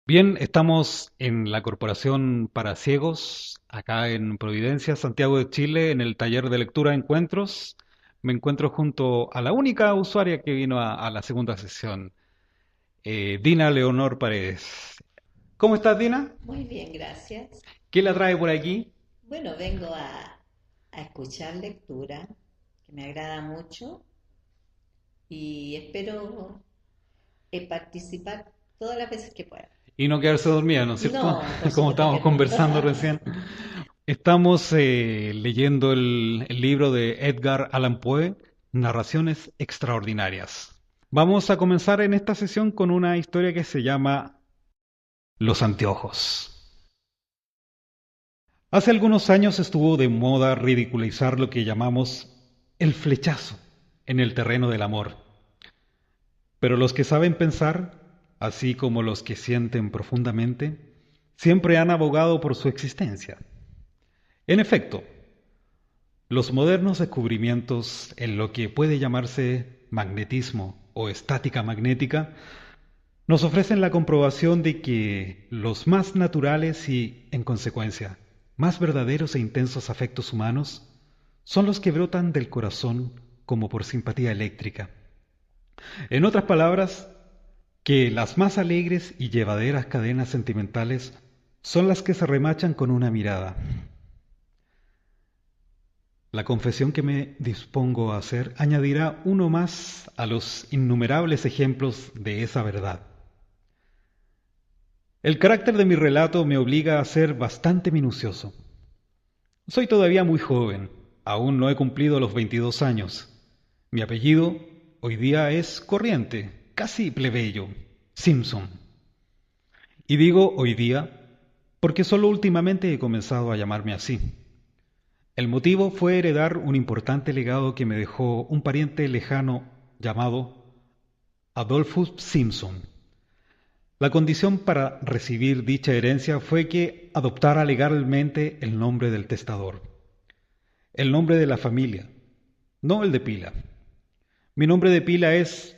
Bien, estamos en la Corporación para Ciegos, acá en Providencia, Santiago de Chile, en el taller de lectura Encuentros. Me encuentro junto a la única usuaria que vino a la segunda sesión, Dina Leonor Paredes. ¿Cómo estás, Dina? Muy bien, gracias. ¿Qué la trae por aquí? Bueno, vengo a escuchar lectura, que me agrada mucho, y espero participar todas las veces que pueda. Y no quedarse dormida, ¿no es cierto? No, por Como supuesto estábamos que no. conversando recién. Estamos leyendo el libro de Edgar Allan Poe, Narraciones Extraordinarias. Vamos a comenzar en esta sesión con una historia que se llama Los anteojos. Hace algunos años estuvo de moda ridiculizar lo que llamamos el flechazo en el terreno del amor. Pero los que saben pensar, así como los que sienten profundamente, siempre han abogado por su existencia. En efecto, los modernos descubrimientos en lo que puede llamarse magnetismo o estática magnética nos ofrecen la comprobación de que los más naturales y, en consecuencia, más verdaderos e intensos afectos humanos son los que brotan del corazón como por simpatía eléctrica. En otras palabras, que las más alegres y llevaderas cadenas sentimentales son las que se remachan con una mirada. La confesión que me dispongo a hacer añadirá uno más a los innumerables ejemplos de esa verdad. El carácter de mi relato me obliga a ser bastante minucioso. Soy todavía muy joven, aún no he cumplido los 22 años. Mi apellido hoy día es corriente, casi plebeyo, Simpson. Y digo hoy día porque solo últimamente he comenzado a llamarme así. El motivo fue heredar un importante legado que me dejó un pariente lejano llamado Adolphus Simpson. La condición para recibir dicha herencia fue que adoptara legalmente el nombre del testador, el nombre de la familia, no el de pila. Mi nombre de pila es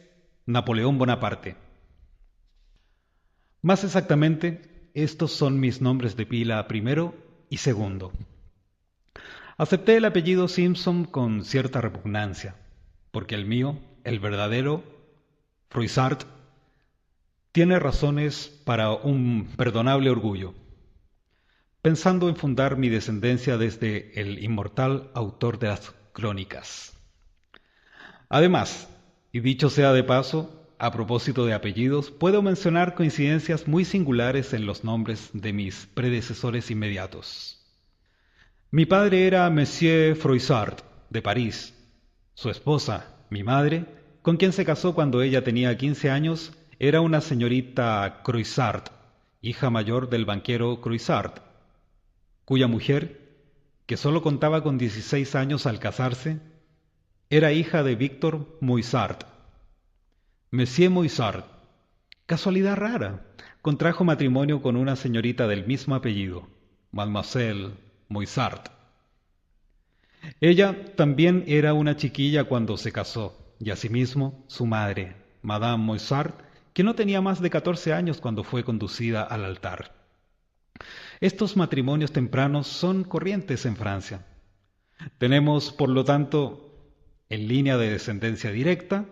Napoleón Bonaparte. Más exactamente, estos son mis nombres de pila primero y segundo. Acepté el apellido Simpson con cierta repugnancia, porque el mío, el verdadero, Froissart, tiene razones para un perdonable orgullo, pensando en fundar mi descendencia desde el inmortal autor de las crónicas. Además, y dicho sea de paso, a propósito de apellidos, puedo mencionar coincidencias muy singulares en los nombres de mis predecesores inmediatos. Mi padre era Monsieur Froissart, de París. Su esposa, mi madre, con quien se casó cuando ella tenía 15 años, era una señorita Croissart, hija mayor del banquero Croissart, cuya mujer, que solo contaba con 16 años al casarse, era hija de Víctor Moissart. Monsieur Moissart, casualidad rara, contrajo matrimonio con una señorita del mismo apellido, Mademoiselle Moissart. Ella también era una chiquilla cuando se casó, y asimismo su madre, Madame Moissart, que no tenía más de 14 años cuando fue conducida al altar. Estos matrimonios tempranos son corrientes en Francia. Tenemos, por lo tanto, en línea de descendencia directa,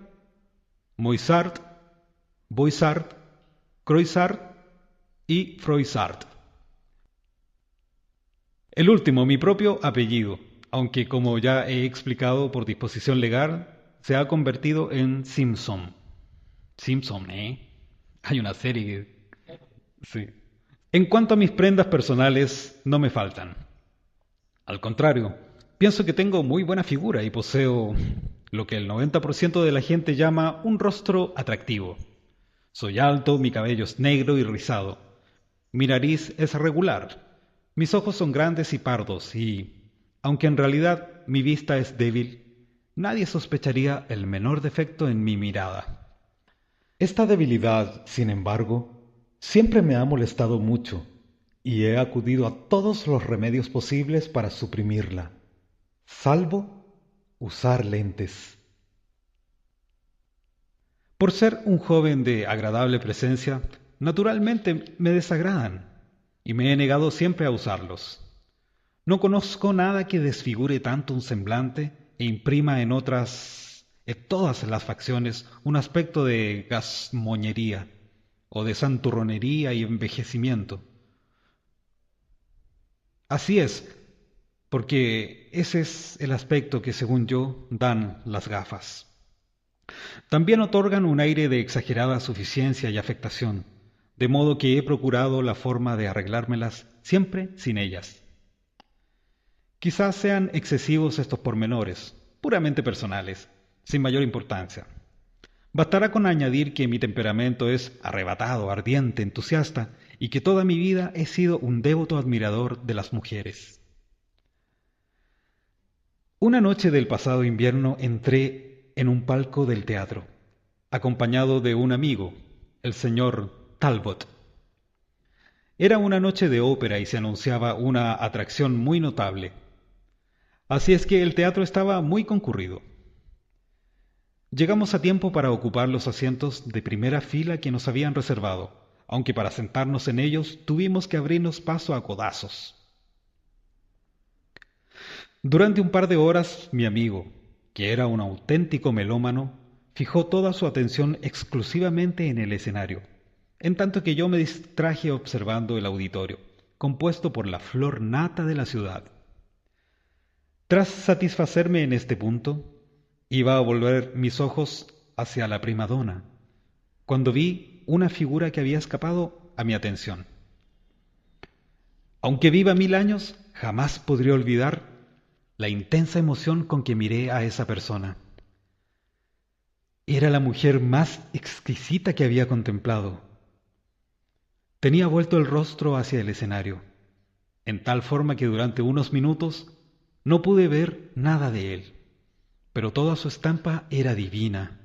Moissart, Boissart, Croissart y Froissart. El último, mi propio apellido, aunque como ya he explicado por disposición legal, se ha convertido en Simpson. Simpson, ¿eh? Hay una serie. Sí. En cuanto a mis prendas personales, no me faltan. Al contrario, pienso que tengo muy buena figura y poseo lo que el 90% de la gente llama un rostro atractivo. Soy alto, mi cabello es negro y rizado. Mi nariz es regular. Mis ojos son grandes y pardos y, aunque en realidad mi vista es débil, nadie sospecharía el menor defecto en mi mirada. Esta debilidad, sin embargo, siempre me ha molestado mucho y he acudido a todos los remedios posibles para suprimirla, salvo usar lentes. Por ser un joven de agradable presencia, naturalmente me desagradan y me he negado siempre a usarlos. No conozco nada que desfigure tanto un semblante e imprima en todas las facciones, un aspecto de gazmoñería o de santurronería y envejecimiento. Así es, porque ese es el aspecto que, según yo, dan las gafas. También otorgan un aire de exagerada suficiencia y afectación, de modo que he procurado la forma de arreglármelas siempre sin ellas. Quizás sean excesivos estos pormenores, puramente personales, sin mayor importancia. Bastará con añadir que mi temperamento es arrebatado, ardiente, entusiasta, y que toda mi vida he sido un devoto admirador de las mujeres. Una noche del pasado invierno entré en un palco del teatro, acompañado de un amigo, el señor Talbot. Era una noche de ópera y se anunciaba una atracción muy notable. Así es que el teatro estaba muy concurrido. Llegamos a tiempo para ocupar los asientos de primera fila que nos habían reservado, aunque para sentarnos en ellos tuvimos que abrirnos paso a codazos. Durante un par de horas mi amigo, que era un auténtico melómano, fijó toda su atención exclusivamente en el escenario, en tanto que yo me distraje observando el auditorio, compuesto por la flor nata de la ciudad. Tras satisfacerme en este punto, iba a volver mis ojos hacia la primadona, cuando vi una figura que había escapado a mi atención. Aunque viva 1000 años, jamás podré olvidar la intensa emoción con que miré a esa persona. Era la mujer más exquisita que había contemplado. Tenía vuelto el rostro hacia el escenario, en tal forma que durante unos minutos no pude ver nada de él, pero toda su estampa era divina.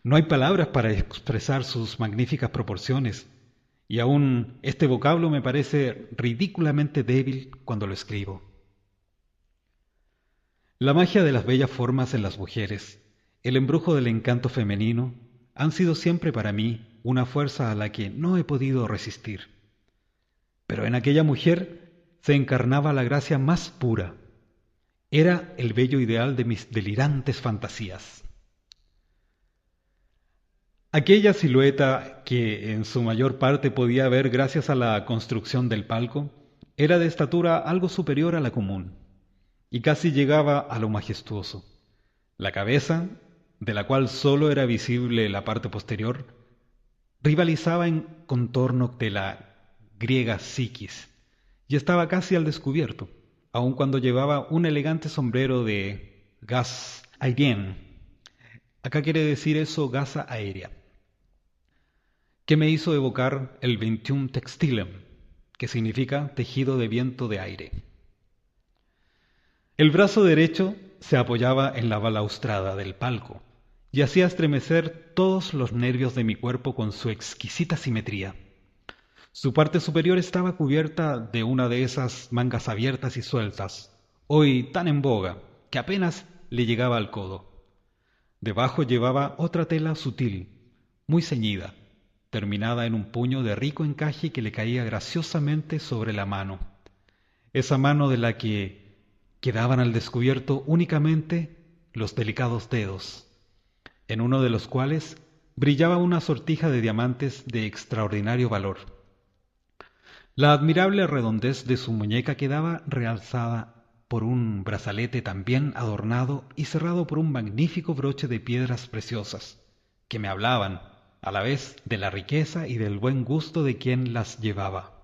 No hay palabras para expresar sus magníficas proporciones, y aún este vocablo me parece ridículamente débil cuando lo escribo. La magia de las bellas formas en las mujeres, el embrujo del encanto femenino, han sido siempre para mí una fuerza a la que no he podido resistir. Pero en aquella mujer se encarnaba la gracia más pura. Era el bello ideal de mis delirantes fantasías. Aquella silueta que en su mayor parte podía ver gracias a la construcción del palco, era de estatura algo superior a la común, y casi llegaba a lo majestuoso. La cabeza, de la cual sólo era visible la parte posterior, rivalizaba en contorno de la griega psiquis, y estaba casi al descubierto, aun cuando llevaba un elegante sombrero de gas aérien. Acá quiere decir eso gasa aérea, que me hizo evocar el 21 textilem, que significa tejido de viento de aire. El brazo derecho se apoyaba en la balaustrada del palco y hacía estremecer todos los nervios de mi cuerpo con su exquisita simetría. Su parte superior estaba cubierta de una de esas mangas abiertas y sueltas, hoy tan en boga, que apenas le llegaba al codo. Debajo llevaba otra tela sutil, muy ceñida, terminada en un puño de rico encaje que le caía graciosamente sobre la mano. Esa mano de la que quedaban al descubierto únicamente los delicados dedos, en uno de los cuales brillaba una sortija de diamantes de extraordinario valor. La admirable redondez de su muñeca quedaba realzada por un brazalete también adornado y cerrado por un magnífico broche de piedras preciosas, que me hablaban, a la vez, de la riqueza y del buen gusto de quien las llevaba.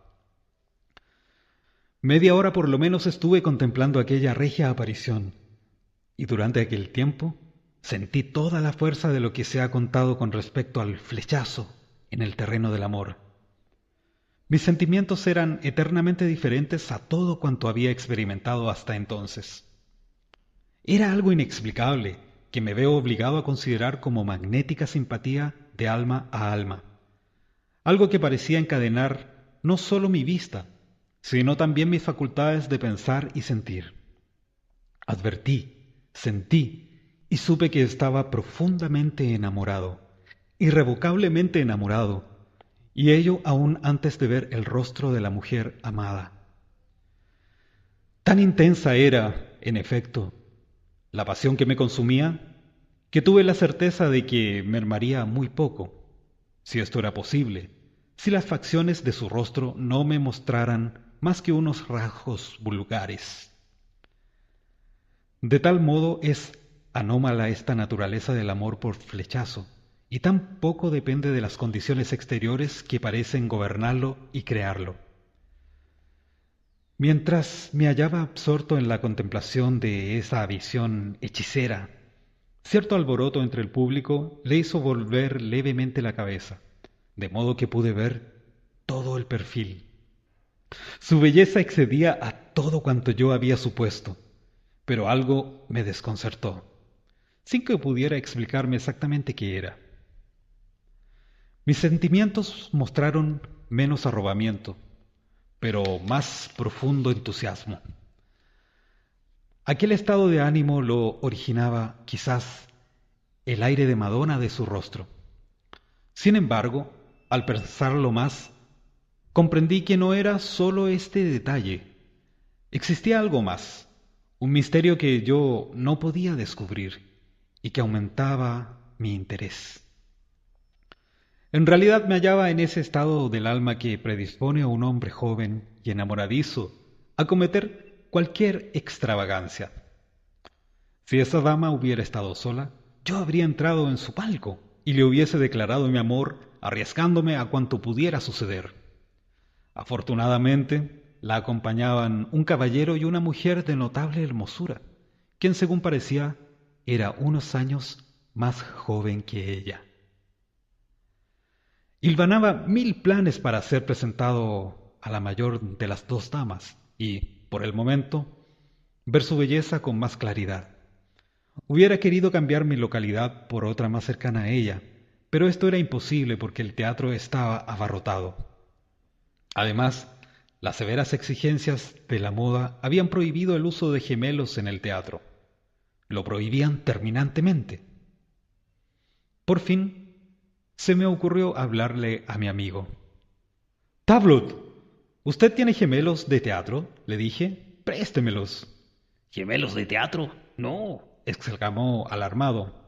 Media hora por lo menos estuve contemplando aquella regia aparición, y durante aquel tiempo sentí toda la fuerza de lo que se ha contado con respecto al flechazo en el terreno del amor. Mis sentimientos eran eternamente diferentes a todo cuanto había experimentado hasta entonces. Era algo inexplicable que me veo obligado a considerar como magnética simpatía de alma a alma, algo que parecía encadenar no sólo mi vista, sino también mis facultades de pensar y sentir. Advertí, sentí y supe que estaba profundamente enamorado, irrevocablemente enamorado, y ello aún antes de ver el rostro de la mujer amada. Tan intensa era, en efecto, la pasión que me consumía, que tuve la certeza de que mermaría muy poco, si esto era posible, si las facciones de su rostro no me mostraran más que unos rasgos vulgares. De tal modo es anómala esta naturaleza del amor por flechazo, y tan poco depende de las condiciones exteriores que parecen gobernarlo y crearlo. Mientras me hallaba absorto en la contemplación de esa visión hechicera, cierto alboroto entre el público le hizo volver levemente la cabeza, de modo que pude ver todo el perfil. Su belleza excedía a todo cuanto yo había supuesto, pero algo me desconcertó, sin que pudiera explicarme exactamente qué era. Mis sentimientos mostraron menos arrobamiento, pero más profundo entusiasmo. Aquel estado de ánimo lo originaba, quizás, el aire de Madonna de su rostro. Sin embargo, al pensarlo más, comprendí que no era sólo este detalle. Existía algo más, un misterio que yo no podía descubrir y que aumentaba mi interés. En realidad me hallaba en ese estado del alma que predispone a un hombre joven y enamoradizo a cometer cualquier extravagancia. Si esa dama hubiera estado sola, yo habría entrado en su palco y le hubiese declarado mi amor, arriesgándome a cuanto pudiera suceder. Afortunadamente, la acompañaban un caballero y una mujer de notable hermosura, quien según parecía era unos años más joven que ella. Hilvanaba 1000 planes para ser presentado a la mayor de las dos damas y, por el momento, ver su belleza con más claridad. Hubiera querido cambiar mi localidad por otra más cercana a ella, pero esto era imposible porque el teatro estaba abarrotado. Además, las severas exigencias de la moda habían prohibido el uso de gemelos en el teatro. Lo prohibían terminantemente. Por fin, se me ocurrió hablarle a mi amigo. «Tablut, ¿usted tiene gemelos de teatro?», le dije. «Préstemelos». ¿Gemelos de teatro? No, exclamó alarmado.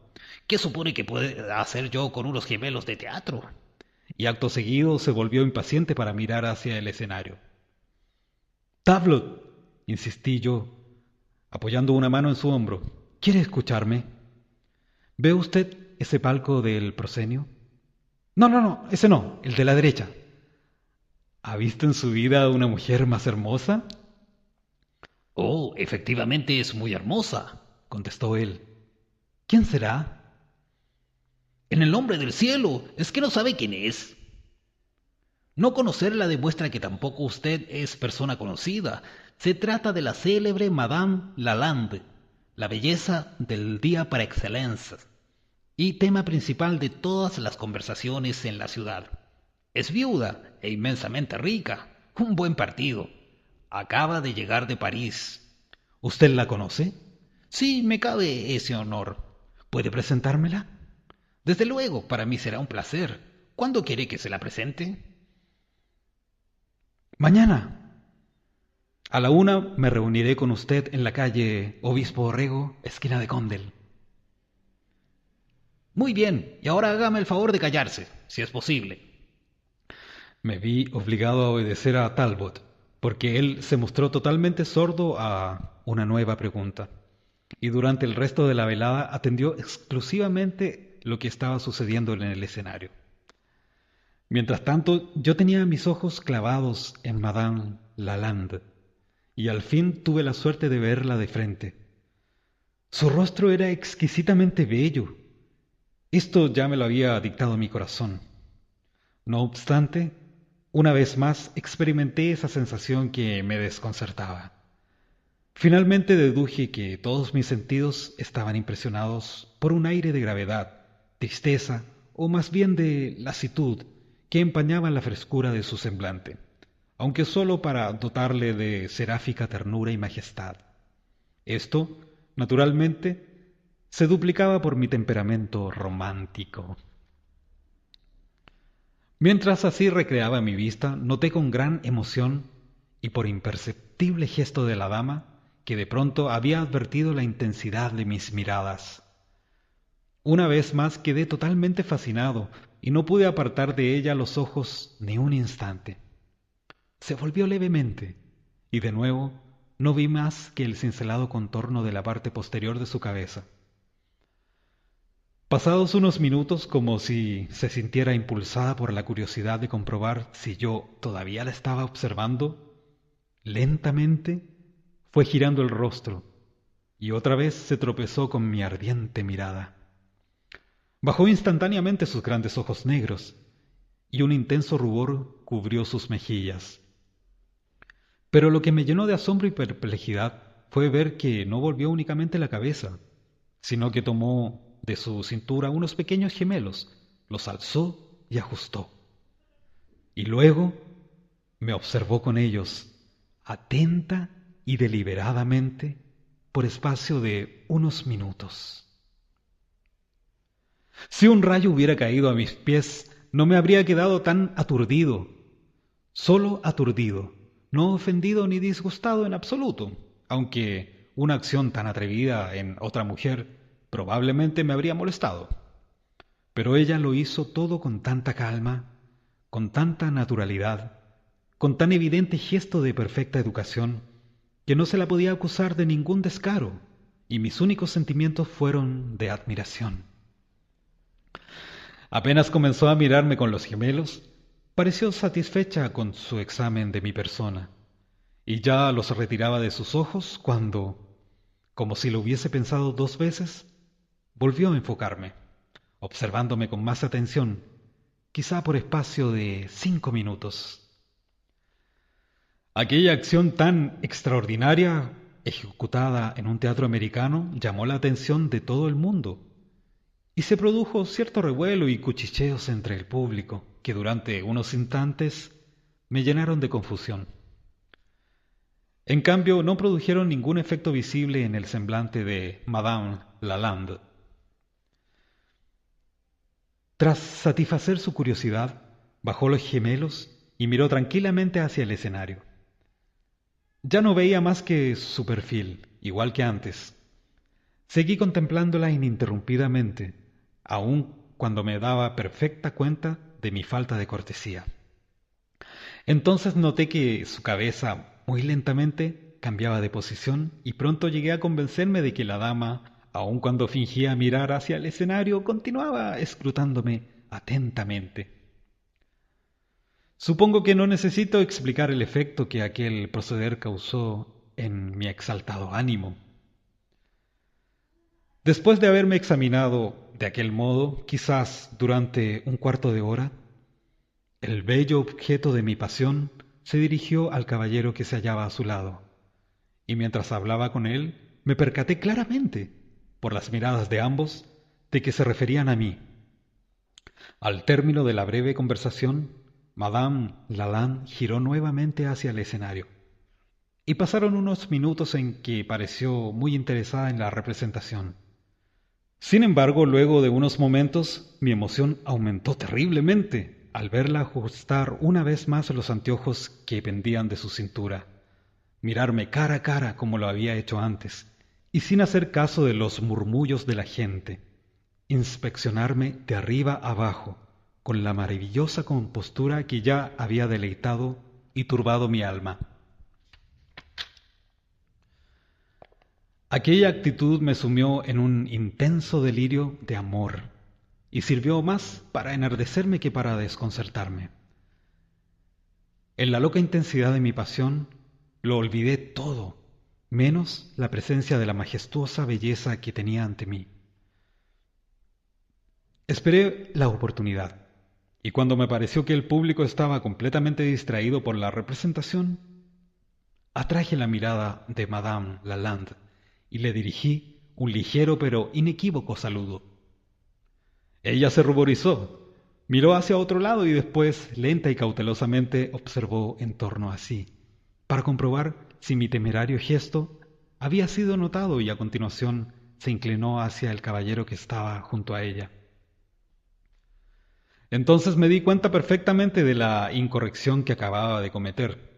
¿qué supone que puedo hacer yo con unos gemelos de teatro? Y acto seguido se volvió impaciente para mirar hacia el escenario. «Tablut», insistí yo, apoyando una mano en su hombro, ¿quiere escucharme? ¿Ve usted ese palco del proscenio? No, ese no, el de la derecha. ¿Ha visto en su vida una mujer más hermosa? Oh, efectivamente es muy hermosa, contestó él. ¿Quién será? En el nombre del cielo, ¿es que no sabe quién es? No conocerla demuestra que tampoco usted es persona conocida. Se trata de la célebre Madame Lalande, la belleza del día par excelencia, y tema principal de todas las conversaciones en la ciudad. Es viuda e inmensamente rica, un buen partido. Acaba de llegar de París. ¿Usted la conoce? Sí, me cabe ese honor. ¿Puede presentármela? Desde luego, para mí será un placer. ¿Cuándo quiere que se la presente? Mañana. A la 1 me reuniré con usted en la calle Obispo Orrego, esquina de Condel. Muy bien, y ahora hágame el favor de callarse, si es posible. Me vi obligado a obedecer a Talbot, porque él se mostró totalmente sordo a una nueva pregunta, y durante el resto de la velada atendió exclusivamente lo que estaba sucediendo en el escenario. Mientras tanto, yo tenía mis ojos clavados en Madame Lalande, y al fin tuve la suerte de verla de frente. Su rostro era exquisitamente bello. Esto ya me lo había dictado mi corazón. No obstante, una vez más experimenté esa sensación que me desconcertaba. Finalmente deduje que todos mis sentidos estaban impresionados por un aire de gravedad, tristeza o más bien de lasitud que empañaba la frescura de su semblante, aunque sólo para dotarle de seráfica ternura y majestad. Esto, naturalmente, se duplicaba por mi temperamento romántico. Mientras así recreaba mi vista, noté con gran emoción y por imperceptible gesto de la dama que de pronto había advertido la intensidad de mis miradas. Una vez más quedé totalmente fascinado y no pude apartar de ella los ojos ni un instante. Se volvió levemente y de nuevo no vi más que el cincelado contorno de la parte posterior de su cabeza. Pasados unos minutos, como si se sintiera impulsada por la curiosidad de comprobar si yo todavía la estaba observando, lentamente fue girando el rostro y otra vez se tropezó con mi ardiente mirada. Bajó instantáneamente sus grandes ojos negros y un intenso rubor cubrió sus mejillas. Pero lo que me llenó de asombro y perplejidad fue ver que no volvió únicamente la cabeza, sino que tomó de su cintura unos pequeños gemelos, los alzó y ajustó. Y luego me observó con ellos, atenta y deliberadamente, por espacio de unos minutos. Si un rayo hubiera caído a mis pies, no me habría quedado tan aturdido, solo aturdido, no ofendido ni disgustado en absoluto, aunque una acción tan atrevida en otra mujer probablemente me habría molestado. Pero ella lo hizo todo con tanta calma, con tanta naturalidad, con tan evidente gesto de perfecta educación, que no se la podía acusar de ningún descaro, y mis únicos sentimientos fueron de admiración. Apenas comenzó a mirarme con los gemelos, pareció satisfecha con su examen de mi persona, y ya los retiraba de sus ojos cuando, como si lo hubiese pensado 2 veces, volvió a enfocarme, observándome con más atención, quizá por espacio de 5 minutos. Aquella acción tan extraordinaria, ejecutada en un teatro americano, llamó la atención de todo el mundo, y se produjo cierto revuelo y cuchicheos entre el público, que durante unos instantes me llenaron de confusión. En cambio, no produjeron ningún efecto visible en el semblante de Madame Lalande. Tras satisfacer su curiosidad, bajó los gemelos y miró tranquilamente hacia el escenario. Ya no veía más que su perfil, igual que antes. Seguí contemplándola ininterrumpidamente, aun cuando me daba perfecta cuenta de mi falta de cortesía. Entonces noté que su cabeza, muy lentamente, cambiaba de posición y pronto llegué a convencerme de que la dama, aun cuando fingía mirar hacia el escenario, continuaba escrutándome atentamente. Supongo que no necesito explicar el efecto que aquel proceder causó en mi exaltado ánimo. Después de haberme examinado de aquel modo, quizás durante un cuarto de hora, el bello objeto de mi pasión se dirigió al caballero que se hallaba a su lado, y mientras hablaba con él, me percaté claramente, por las miradas de ambos, de que se referían a mí. Al término de la breve conversación, Madame Lalande giró nuevamente hacia el escenario, y pasaron unos minutos en que pareció muy interesada en la representación. Sin embargo, luego de unos momentos, mi emoción aumentó terriblemente al verla ajustar una vez más los anteojos que pendían de su cintura, mirarme cara a cara como lo había hecho antes, y sin hacer caso de los murmullos de la gente, inspeccionarme de arriba abajo, con la maravillosa compostura que ya había deleitado y turbado mi alma. Aquella actitud me sumió en un intenso delirio de amor y sirvió más para enardecerme que para desconcertarme. En la loca intensidad de mi pasión lo olvidé todo, menos la presencia de la majestuosa belleza que tenía ante mí. Esperé la oportunidad, y cuando me pareció que el público estaba completamente distraído por la representación, atraje la mirada de Madame Lalande y le dirigí un ligero pero inequívoco saludo. Ella se ruborizó, miró hacia otro lado y después, lenta y cautelosamente, observó en torno a sí, para comprobar si mi temerario gesto había sido notado, y a continuación se inclinó hacia el caballero que estaba junto a ella. Entonces me di cuenta perfectamente de la incorrección que acababa de cometer,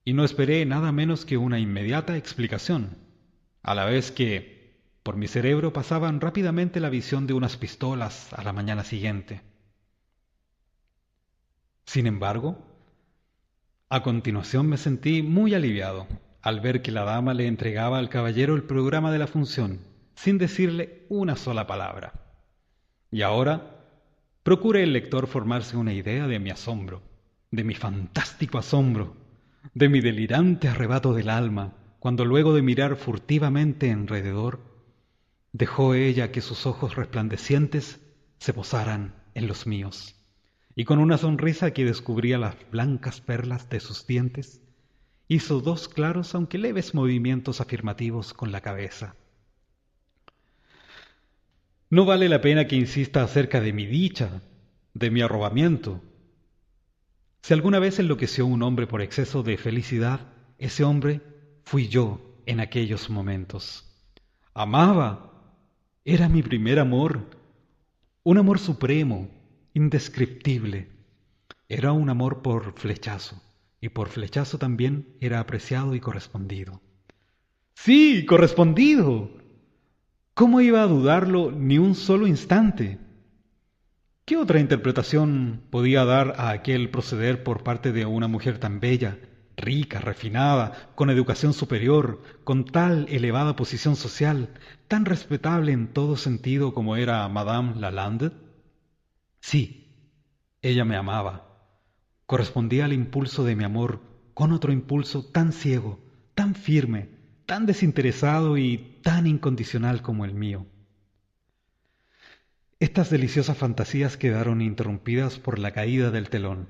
y no esperé nada menos que una inmediata explicación, a la vez que por mi cerebro pasaban rápidamente la visión de unas pistolas a la mañana siguiente. Sin embargo, a continuación me sentí muy aliviado al ver que la dama le entregaba al caballero el programa de la función, sin decirle una sola palabra. Y ahora procure el lector formarse una idea de mi asombro, de mi fantástico asombro, de mi delirante arrebato del alma, cuando luego de mirar furtivamente alrededor, dejó ella que sus ojos resplandecientes se posaran en los míos, y con una sonrisa que descubría las blancas perlas de sus dientes, hizo dos claros aunque leves movimientos afirmativos con la cabeza. No vale la pena que insista acerca de mi dicha, de mi arrobamiento. Si alguna vez enloqueció un hombre por exceso de felicidad, ese hombre fui yo en aquellos momentos. Amaba, era mi primer amor, un amor supremo, indescriptible. Era un amor por flechazo, y por flechazo también era apreciado y correspondido. ¡Sí, correspondido! ¿Cómo iba a dudarlo ni un solo instante? ¿Qué otra interpretación podía dar a aquel proceder por parte de una mujer tan bella, rica, refinada, con educación superior, con tal elevada posición social, tan respetable en todo sentido como era Madame Lalande? Sí, ella me amaba. Correspondía al impulso de mi amor con otro impulso tan ciego, tan firme, tan desinteresado y tan incondicional como el mío. Estas deliciosas fantasías quedaron interrumpidas por la caída del telón.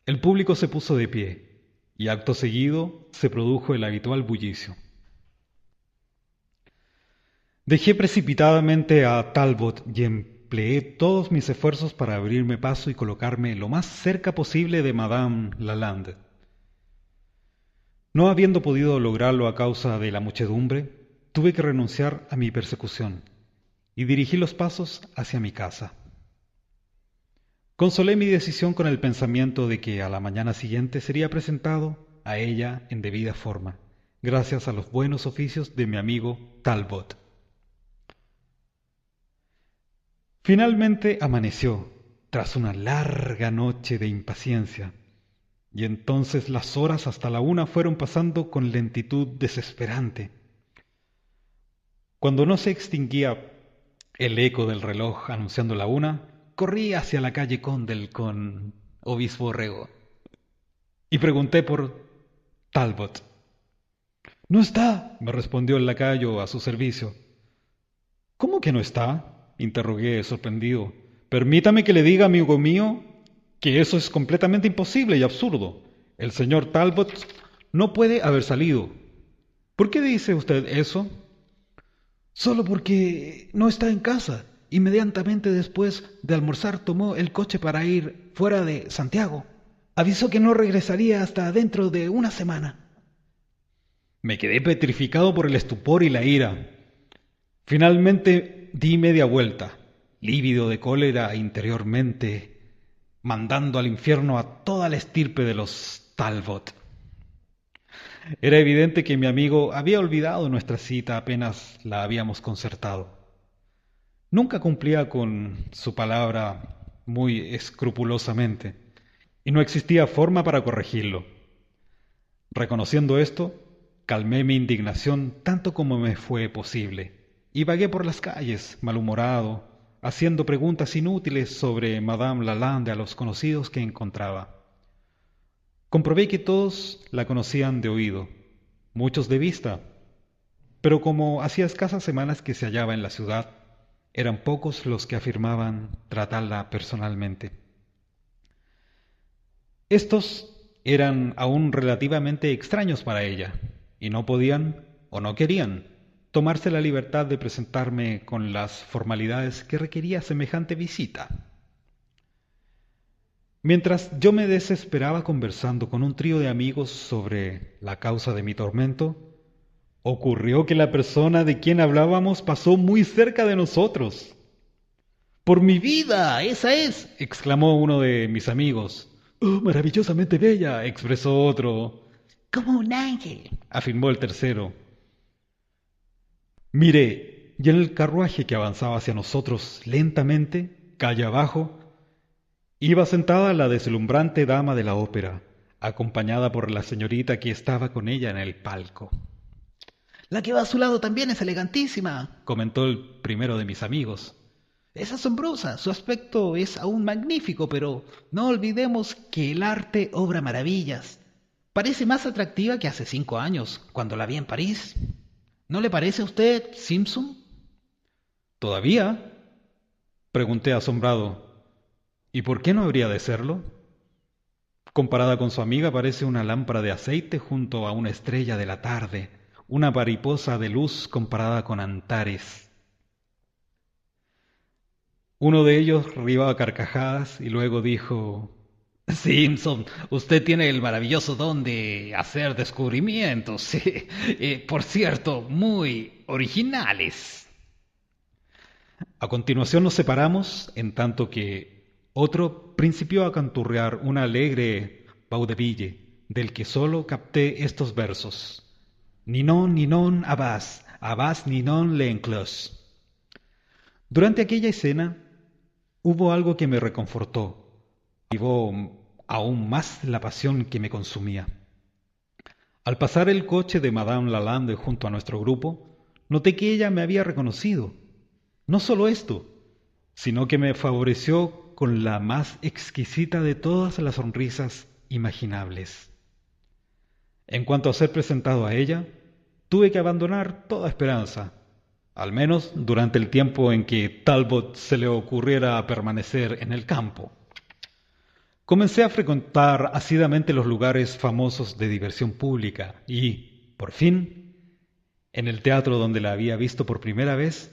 El público se puso de pie, y acto seguido se produjo el habitual bullicio. Dejé precipitadamente a Talbot y empleé todos mis esfuerzos para abrirme paso y colocarme lo más cerca posible de Madame Lalande. No habiendo podido lograrlo a causa de la muchedumbre, tuve que renunciar a mi persecución y dirigí los pasos hacia mi casa. Consolé mi decisión con el pensamiento de que a la mañana siguiente sería presentado a ella en debida forma, gracias a los buenos oficios de mi amigo Talbot. Finalmente amaneció, tras una larga noche de impaciencia, y entonces las horas hasta la 1 fueron pasando con lentitud desesperante. Cuando no se extinguía el eco del reloj anunciando la 1, corrí hacia la calle Condell con Obispo Orrego y pregunté por Talbot. «No está», me respondió el lacayo a su servicio. «¿Cómo que no está?», interrogué sorprendido. «Permítame que le diga, amigo mío, que eso es completamente imposible y absurdo. El señor Talbot no puede haber salido». «¿Por qué dice usted eso?» «Solo porque no está en casa. Inmediatamente después de almorzar tomó el coche para ir fuera de Santiago. Avisó que no regresaría hasta dentro de una semana». Me quedé petrificado por el estupor y la ira. Finalmente di media vuelta, lívido de cólera interiormente, mandando al infierno a toda la estirpe de los Talbot. Era evidente que mi amigo había olvidado nuestra cita apenas la habíamos concertado. Nunca cumplía con su palabra muy escrupulosamente, y no existía forma para corregirlo. Reconociendo esto, calmé mi indignación tanto como me fue posible, y vagué por las calles, malhumorado, haciendo preguntas inútiles sobre Madame Lalande a los conocidos que encontraba. Comprobé que todos la conocían de oído, muchos de vista, pero como hacía escasas semanas que se hallaba en la ciudad, eran pocos los que afirmaban tratarla personalmente. Estos eran aún relativamente extraños para ella, y no podían, o no querían, tomarse la libertad de presentarme con las formalidades que requería semejante visita. Mientras yo me desesperaba conversando con un trío de amigos sobre la causa de mi tormento, ocurrió que la persona de quien hablábamos pasó muy cerca de nosotros. ¡Por mi vida! ¡Esa es!, exclamó uno de mis amigos. ¡Oh, maravillosamente bella!, expresó otro. Como un ángel, afirmó el tercero. Miré, y en el carruaje que avanzaba hacia nosotros lentamente, calle abajo, iba sentada la deslumbrante dama de la ópera, acompañada por la señorita que estaba con ella en el palco. La que va a su lado también es elegantísima, comentó el primero de mis amigos. Es asombrosa, su aspecto es aún magnífico, pero no olvidemos que el arte obra maravillas. Parece más atractiva que hace 5 años, cuando la vi en París. ¿No le parece a usted, Simpson? ¿Todavía?, pregunté asombrado. ¿Y por qué no habría de serlo? Comparada con su amiga parece una lámpara de aceite junto a una estrella de la tarde, una mariposa de luz comparada con Antares. Uno de ellos rió a carcajadas y luego dijo: Simpson, usted tiene el maravilloso don de hacer descubrimientos, por cierto, muy originales. A continuación nos separamos, en tanto que otro principió a canturrear un alegre vaudeville, del que solo capté estos versos: Ninon, ninon, abas ninon l'enclos. Durante aquella escena hubo algo que me reconfortó, avivó aún más la pasión que me consumía. Al pasar el coche de Madame Lalande junto a nuestro grupo, noté que ella me había reconocido. No solo esto, sino que me favoreció con la más exquisita de todas las sonrisas imaginables. En cuanto a ser presentado a ella, tuve que abandonar toda esperanza, al menos durante el tiempo en que Talbot se le ocurriera permanecer en el campo. Comencé a frecuentar asiduamente los lugares famosos de diversión pública y, por fin, en el teatro donde la había visto por primera vez,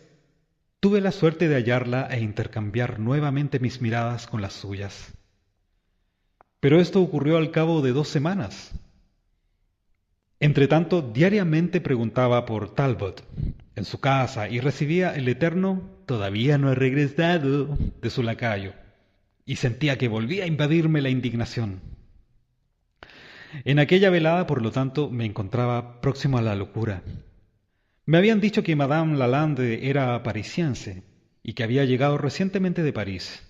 tuve la suerte de hallarla e intercambiar nuevamente mis miradas con las suyas. Pero esto ocurrió al cabo de 2 semanas. Entretanto, diariamente preguntaba por Talbot en su casa y recibía el eterno «todavía no he regresado» de su lacayo, y sentía que volvía a invadirme la indignación. En aquella velada, por lo tanto, me encontraba próximo a la locura. Me habían dicho que Madame Lalande era parisiense y que había llegado recientemente de París.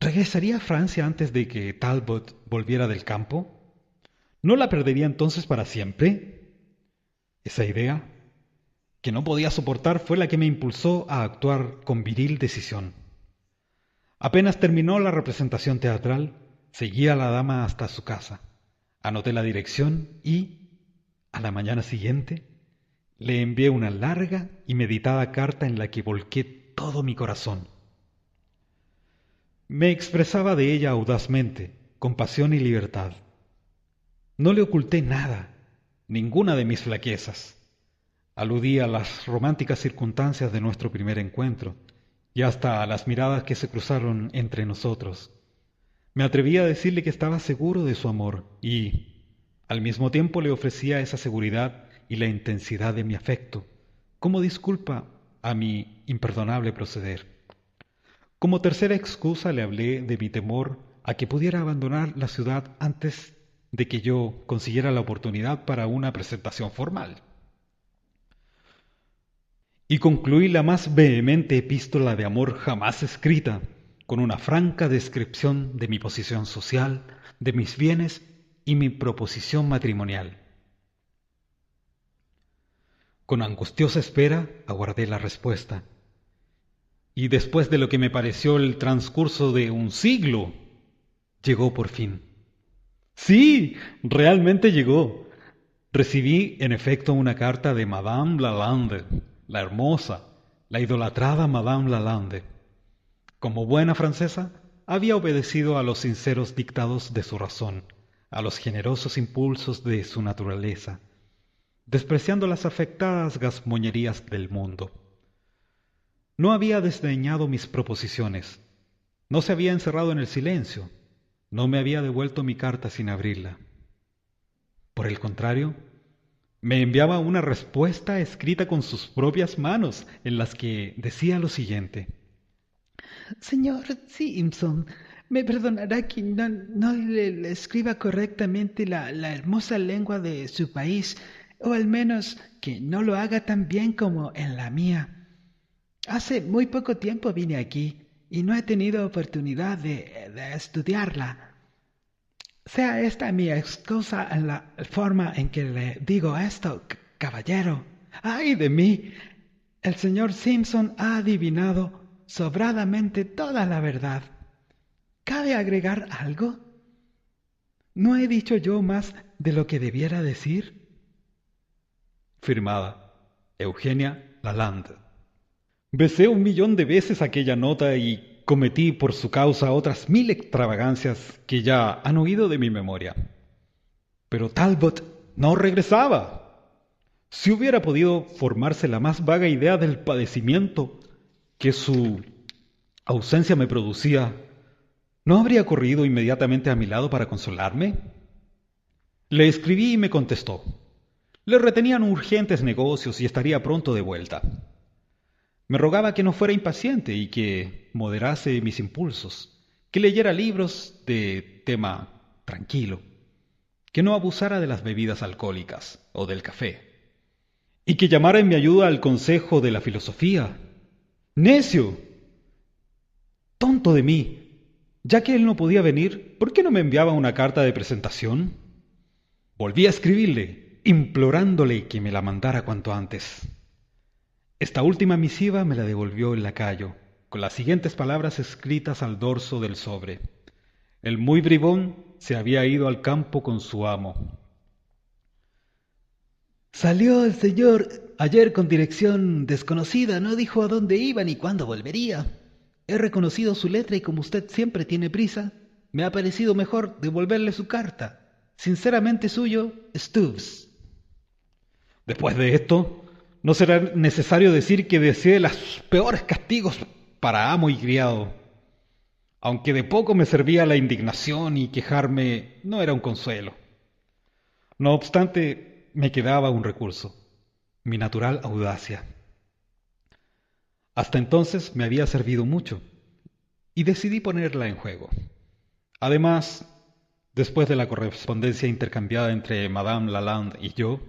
¿Regresaría a Francia antes de que Talbot volviera del campo? ¿No la perdería entonces para siempre? Esa idea, que no podía soportar, fue la que me impulsó a actuar con viril decisión. Apenas terminó la representación teatral, seguí a la dama hasta su casa, anoté la dirección y, a la mañana siguiente, le envié una larga y meditada carta en la que volqué todo mi corazón. Me expresaba de ella audazmente, con pasión y libertad. No le oculté nada, ninguna de mis flaquezas. Aludí a las románticas circunstancias de nuestro primer encuentro y hasta a las miradas que se cruzaron entre nosotros. Me atreví a decirle que estaba seguro de su amor y, al mismo tiempo, le ofrecía esa seguridad y la intensidad de mi afecto como disculpa a mi imperdonable proceder. Como tercera excusa le hablé de mi temor a que pudiera abandonar la ciudad antes de que yo consiguiera la oportunidad para una presentación formal. Y concluí la más vehemente epístola de amor jamás escrita, con una franca descripción de mi posición social, de mis bienes y mi proposición matrimonial. Con angustiosa espera aguardé la respuesta. Y después de lo que me pareció el transcurso de un siglo, llegó por fin. Sí, realmente llegó. Recibí, en efecto, una carta de Madame Lalande, la hermosa, la idolatrada Madame Lalande. Como buena francesa, había obedecido a los sinceros dictados de su razón, a los generosos impulsos de su naturaleza, despreciando las afectadas gazmoñerías del mundo. No había desdeñado mis proposiciones, no se había encerrado en el silencio, no me había devuelto mi carta sin abrirla. Por el contrario, me enviaba una respuesta escrita con sus propias manos, en las que decía lo siguiente: Señor Simpson, me perdonará que no le escriba correctamente la hermosa lengua de su país, o al menos que no lo haga tan bien como en la mía. Hace muy poco tiempo vine aquí y no he tenido oportunidad de estudiarla. Sea esta mi excusa en la forma en que le digo esto, caballero. ¡Ay de mí! El señor Simpson ha adivinado sobradamente toda la verdad. ¿Cabe agregar algo? ¿No he dicho yo más de lo que debiera decir? Firmada Eugenia Lalande. Besé 1.000.000 de veces aquella nota y cometí por su causa otras 1000 extravagancias que ya han huido de mi memoria. Pero Talbot no regresaba. Si hubiera podido formarse la más vaga idea del padecimiento que su ausencia me producía, ¿no habría corrido inmediatamente a mi lado para consolarme? Le escribí y me contestó. Le retenían urgentes negocios y estaría pronto de vuelta. Me rogaba que no fuera impaciente y que moderase mis impulsos, que leyera libros de tema tranquilo, que no abusara de las bebidas alcohólicas o del café, y que llamara en mi ayuda al consejo de la filosofía. ¡Necio! ¡Tonto de mí! Ya que él no podía venir, ¿por qué no me enviaba una carta de presentación? Volví a escribirle, implorándole que me la mandara cuanto antes. Esta última misiva me la devolvió el lacayo, con las siguientes palabras escritas al dorso del sobre. El muy bribón se había ido al campo con su amo. Salió el señor ayer con dirección desconocida, no dijo a dónde iba ni cuándo volvería. He reconocido su letra y como usted siempre tiene prisa, me ha parecido mejor devolverle su carta. Sinceramente suyo, Stubbs. Después de esto, no será necesario decir que deseé los peores castigos para amo y criado. Aunque de poco me servía la indignación y quejarme no era un consuelo. No obstante, me quedaba un recurso, mi natural audacia. Hasta entonces me había servido mucho y decidí ponerla en juego. Además, después de la correspondencia intercambiada entre Madame Lalande y yo,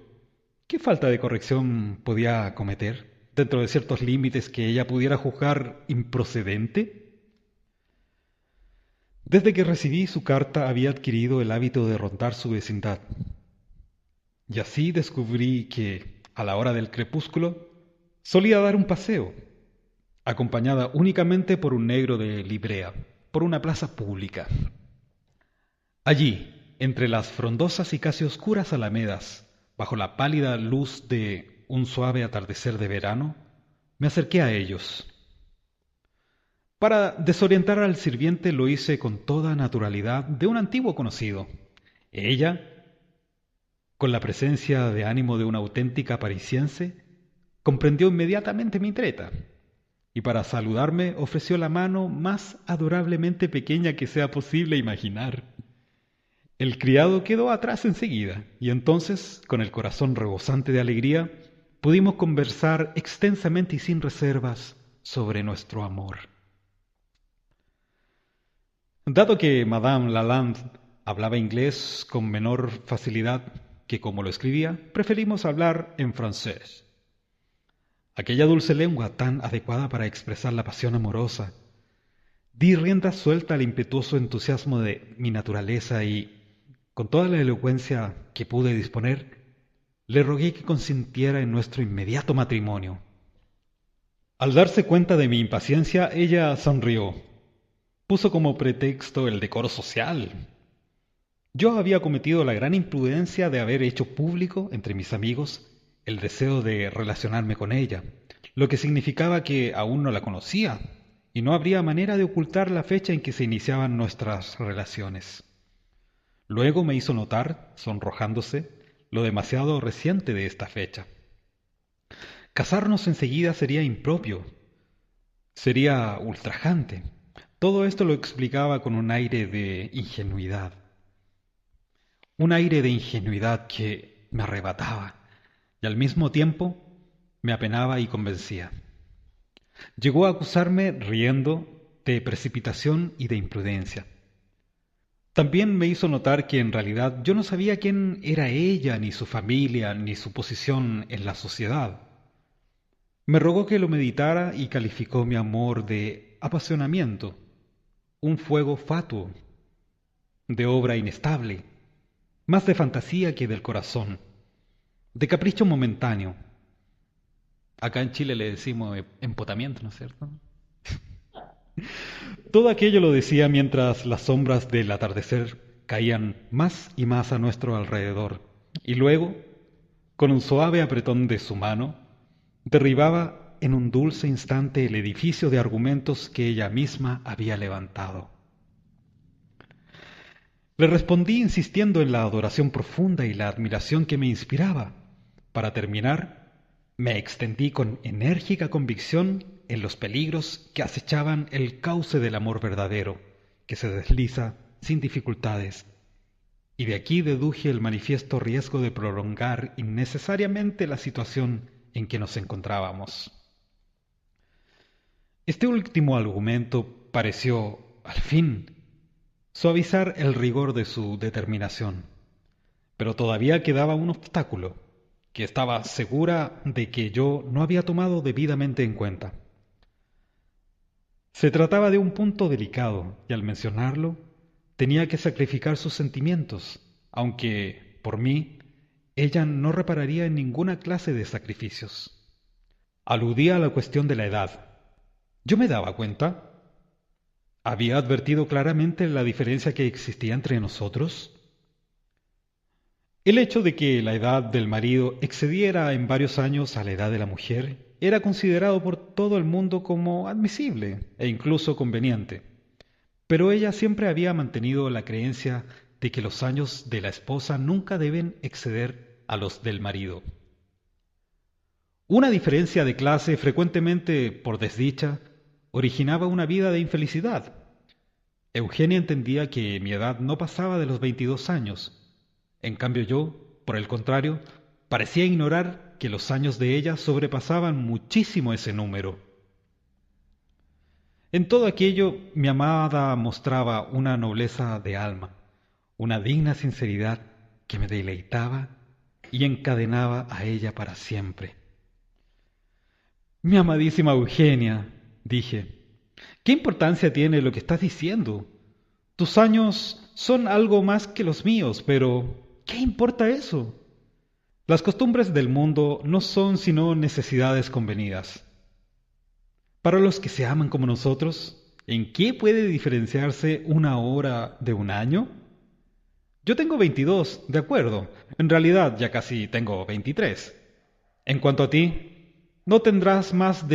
¿qué falta de corrección podía cometer dentro de ciertos límites que ella pudiera juzgar improcedente? Desde que recibí su carta había adquirido el hábito de rondar su vecindad. Y así descubrí que, a la hora del crepúsculo, solía dar un paseo, acompañada únicamente por un negro de librea, por una plaza pública. Allí, entre las frondosas y casi oscuras alamedas, bajo la pálida luz de un suave atardecer de verano, me acerqué a ellos. Para desorientar al sirviente lo hice con toda naturalidad de un antiguo conocido. Ella, con la presencia de ánimo de una auténtica parisiense, comprendió inmediatamente mi treta, y para saludarme ofreció la mano más adorablemente pequeña que sea posible imaginar. El criado quedó atrás enseguida, y entonces, con el corazón rebosante de alegría, pudimos conversar extensamente y sin reservas sobre nuestro amor. Dado que Madame Lalande hablaba inglés con menor facilidad que como lo escribía, preferimos hablar en francés. Aquella dulce lengua tan adecuada para expresar la pasión amorosa. Di rienda suelta al impetuoso entusiasmo de mi naturaleza y, con toda la elocuencia que pude disponer, le rogué que consintiera en nuestro inmediato matrimonio. Al darse cuenta de mi impaciencia, ella sonrió. Puso como pretexto el decoro social. Yo había cometido la gran imprudencia de haber hecho público entre mis amigos el deseo de relacionarme con ella, lo que significaba que aún no la conocía y no habría manera de ocultar la fecha en que se iniciaban nuestras relaciones. Luego me hizo notar, sonrojándose, lo demasiado reciente de esta fecha. Casarnos enseguida sería impropio, sería ultrajante. Todo esto lo explicaba con un aire de ingenuidad. Un aire de ingenuidad que me arrebataba y al mismo tiempo me apenaba y convencía. Llegó a acusarme, riendo, de precipitación y de imprudencia. También me hizo notar que en realidad yo no sabía quién era ella, ni su familia, ni su posición en la sociedad. Me rogó que lo meditara y calificó mi amor de apasionamiento, un fuego fatuo, de obra inestable, más de fantasía que del corazón, de capricho momentáneo. Acá en Chile le decimos empotamiento, ¿no es cierto? Todo aquello lo decía mientras las sombras del atardecer caían más y más a nuestro alrededor, y luego, con un suave apretón de su mano, derribaba en un dulce instante el edificio de argumentos que ella misma había levantado. Le respondí insistiendo en la adoración profunda y la admiración que me inspiraba. Para terminar, me extendí con enérgica convicción en los peligros que acechaban el cauce del amor verdadero, que se desliza sin dificultades, y de aquí deduje el manifiesto riesgo de prolongar innecesariamente la situación en que nos encontrábamos. Este último argumento pareció, al fin, suavizar el rigor de su determinación, pero todavía quedaba un obstáculo que estaba segura de que yo no había tomado debidamente en cuenta. Se trataba de un punto delicado y al mencionarlo tenía que sacrificar sus sentimientos, aunque, por mí, ella no repararía en ninguna clase de sacrificios. Aludía a la cuestión de la edad. Yo me daba cuenta. ¿Había advertido claramente la diferencia que existía entre nosotros? El hecho de que la edad del marido excediera en varios años a la edad de la mujer era considerado por todo el mundo como admisible e incluso conveniente, pero ella siempre había mantenido la creencia de que los años de la esposa nunca deben exceder a los del marido. Una diferencia de clase frecuentemente, por desdicha, originaba una vida de infelicidad. Eugenia entendía que mi edad no pasaba de los 22 años. En cambio yo, por el contrario, parecía ignorar que los años de ella sobrepasaban muchísimo ese número. En todo aquello mi amada mostraba una nobleza de alma, una digna sinceridad que me deleitaba y encadenaba a ella para siempre. Mi amadísima Eugenia, dije, ¿qué importancia tiene lo que estás diciendo? Tus años son algo más que los míos, pero ¿qué importa eso? Las costumbres del mundo no son sino necesidades convenidas. Para los que se aman como nosotros, ¿en qué puede diferenciarse una hora de un año? Yo tengo 22, de acuerdo. En realidad ya casi tengo 23. En cuanto a ti, no tendrás más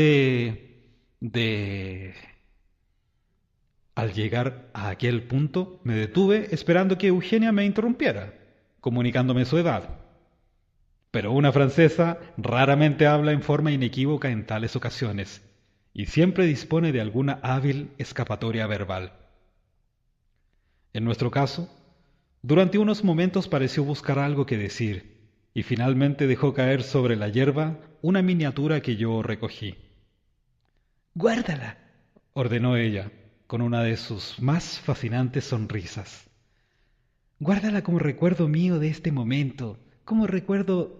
Al llegar a aquel punto, me detuve esperando que Eugenia me interrumpiera, comunicándome su edad. Pero una francesa raramente habla en forma inequívoca en tales ocasiones, y siempre dispone de alguna hábil escapatoria verbal. En nuestro caso, durante unos momentos pareció buscar algo que decir, y finalmente dejó caer sobre la hierba una miniatura que yo recogí. Guárdala, ordenó ella, con una de sus más fascinantes sonrisas. Guárdala como recuerdo mío de este momento, como recuerdo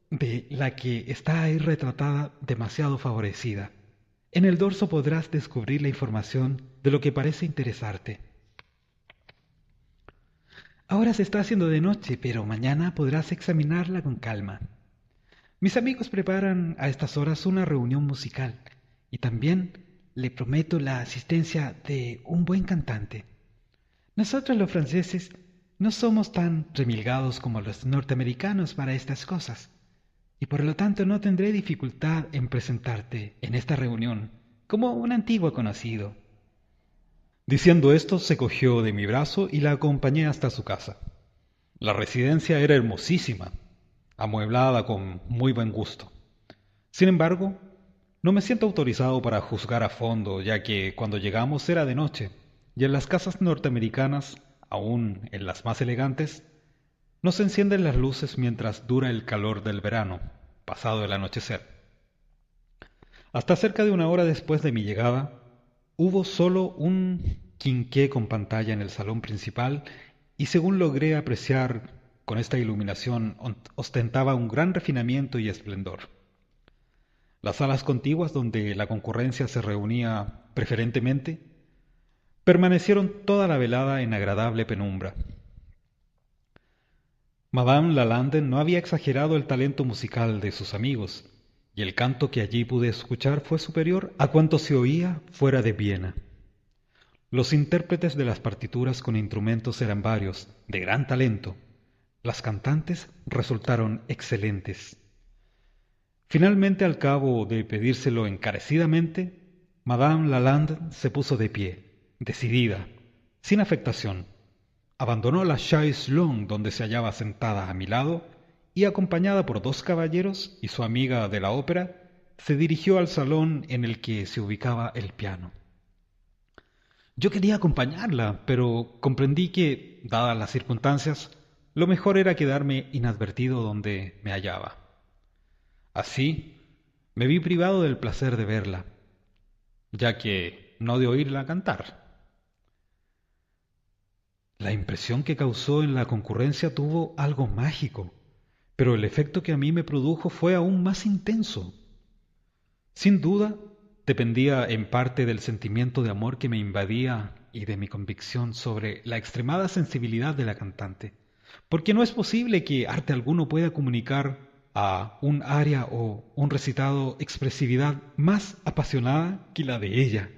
de la que está ahí retratada demasiado favorecida. En el dorso podrás descubrir la información de lo que parece interesarte. Ahora se está haciendo de noche, pero mañana podrás examinarla con calma. Mis amigos preparan a estas horas una reunión musical y también le prometo la asistencia de un buen cantante. Nosotros los franceses no somos tan remilgados como los norteamericanos para estas cosas, y por lo tanto no tendré dificultad en presentarte en esta reunión como un antiguo conocido. Diciendo esto, se cogió de mi brazo y la acompañé hasta su casa. La residencia era hermosísima, amueblada con muy buen gusto. Sin embargo, no me siento autorizado para juzgar a fondo, ya que cuando llegamos era de noche, y en las casas norteamericanas, aún en las más elegantes, no se encienden las luces mientras dura el calor del verano, pasado el anochecer. Hasta cerca de una hora después de mi llegada, hubo solo un quinqué con pantalla en el salón principal y según logré apreciar con esta iluminación ostentaba un gran refinamiento y esplendor. Las salas contiguas donde la concurrencia se reunía preferentemente permanecieron toda la velada en agradable penumbra. Madame Lalande no había exagerado el talento musical de sus amigos, y el canto que allí pude escuchar fue superior a cuanto se oía fuera de Viena. Los intérpretes de las partituras con instrumentos eran varios, de gran talento. Las cantantes resultaron excelentes. Finalmente, al cabo de pedírselo encarecidamente, Madame Lalande se puso de pie, decidida, sin afectación. Abandonó la chaise longue donde se hallaba sentada a mi lado y, acompañada por 2 caballeros y su amiga de la ópera, se dirigió al salón en el que se ubicaba el piano. Yo quería acompañarla, pero comprendí que, dadas las circunstancias, lo mejor era quedarme inadvertido donde me hallaba. Así, me vi privado del placer de verla, ya que no de oírla cantar. La impresión que causó en la concurrencia tuvo algo mágico, pero el efecto que a mí me produjo fue aún más intenso. Sin duda, dependía en parte del sentimiento de amor que me invadía y de mi convicción sobre la extremada sensibilidad de la cantante, porque no es posible que arte alguno pueda comunicar a un aria o un recitado expresividad más apasionada que la de ella.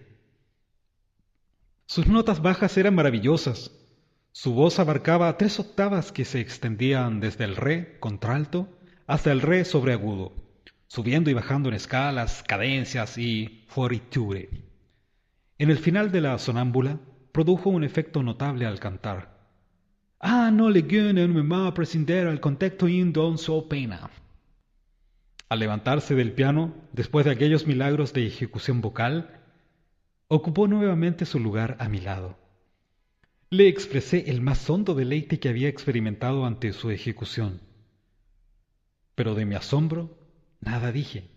Sus notas bajas eran maravillosas. Su voz abarcaba 3 octavas que se extendían desde el re contralto hasta el re sobreagudo, subiendo y bajando en escalas, cadencias y fioriture. En el final de la sonámbula produjo un efecto notable al cantar. «Ah, no le guene me ma prescindir al contexto in don so pena». Al levantarse del piano, después de aquellos milagros de ejecución vocal, ocupó nuevamente su lugar a mi lado. Le expresé el más hondo deleite que había experimentado ante su ejecución. Pero de mi asombro, nada dije.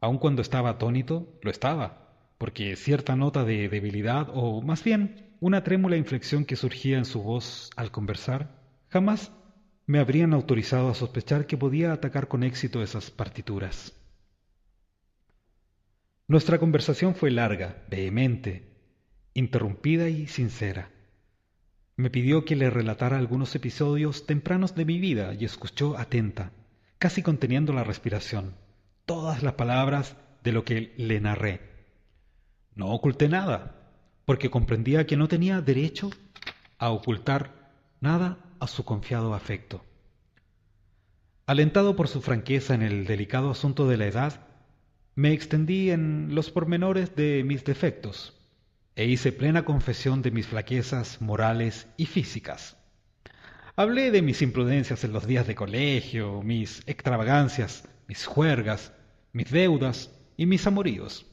Aun cuando estaba atónito, lo estaba, porque cierta nota de debilidad, o más bien una trémula inflexión que surgía en su voz al conversar, jamás me habrían autorizado a sospechar que podía atacar con éxito esas partituras. Nuestra conversación fue larga, vehemente, interrumpida y sincera. Me pidió que le relatara algunos episodios tempranos de mi vida y escuchó atenta, casi conteniendo la respiración, todas las palabras de lo que le narré. No oculté nada, porque comprendía que no tenía derecho a ocultar nada a su confiado afecto. Alentado por su franqueza en el delicado asunto de la edad, me extendí en los pormenores de mis defectos e hice plena confesión de mis flaquezas morales y físicas. Hablé de mis imprudencias en los días de colegio, mis extravagancias, mis juergas, mis deudas y mis amoríos.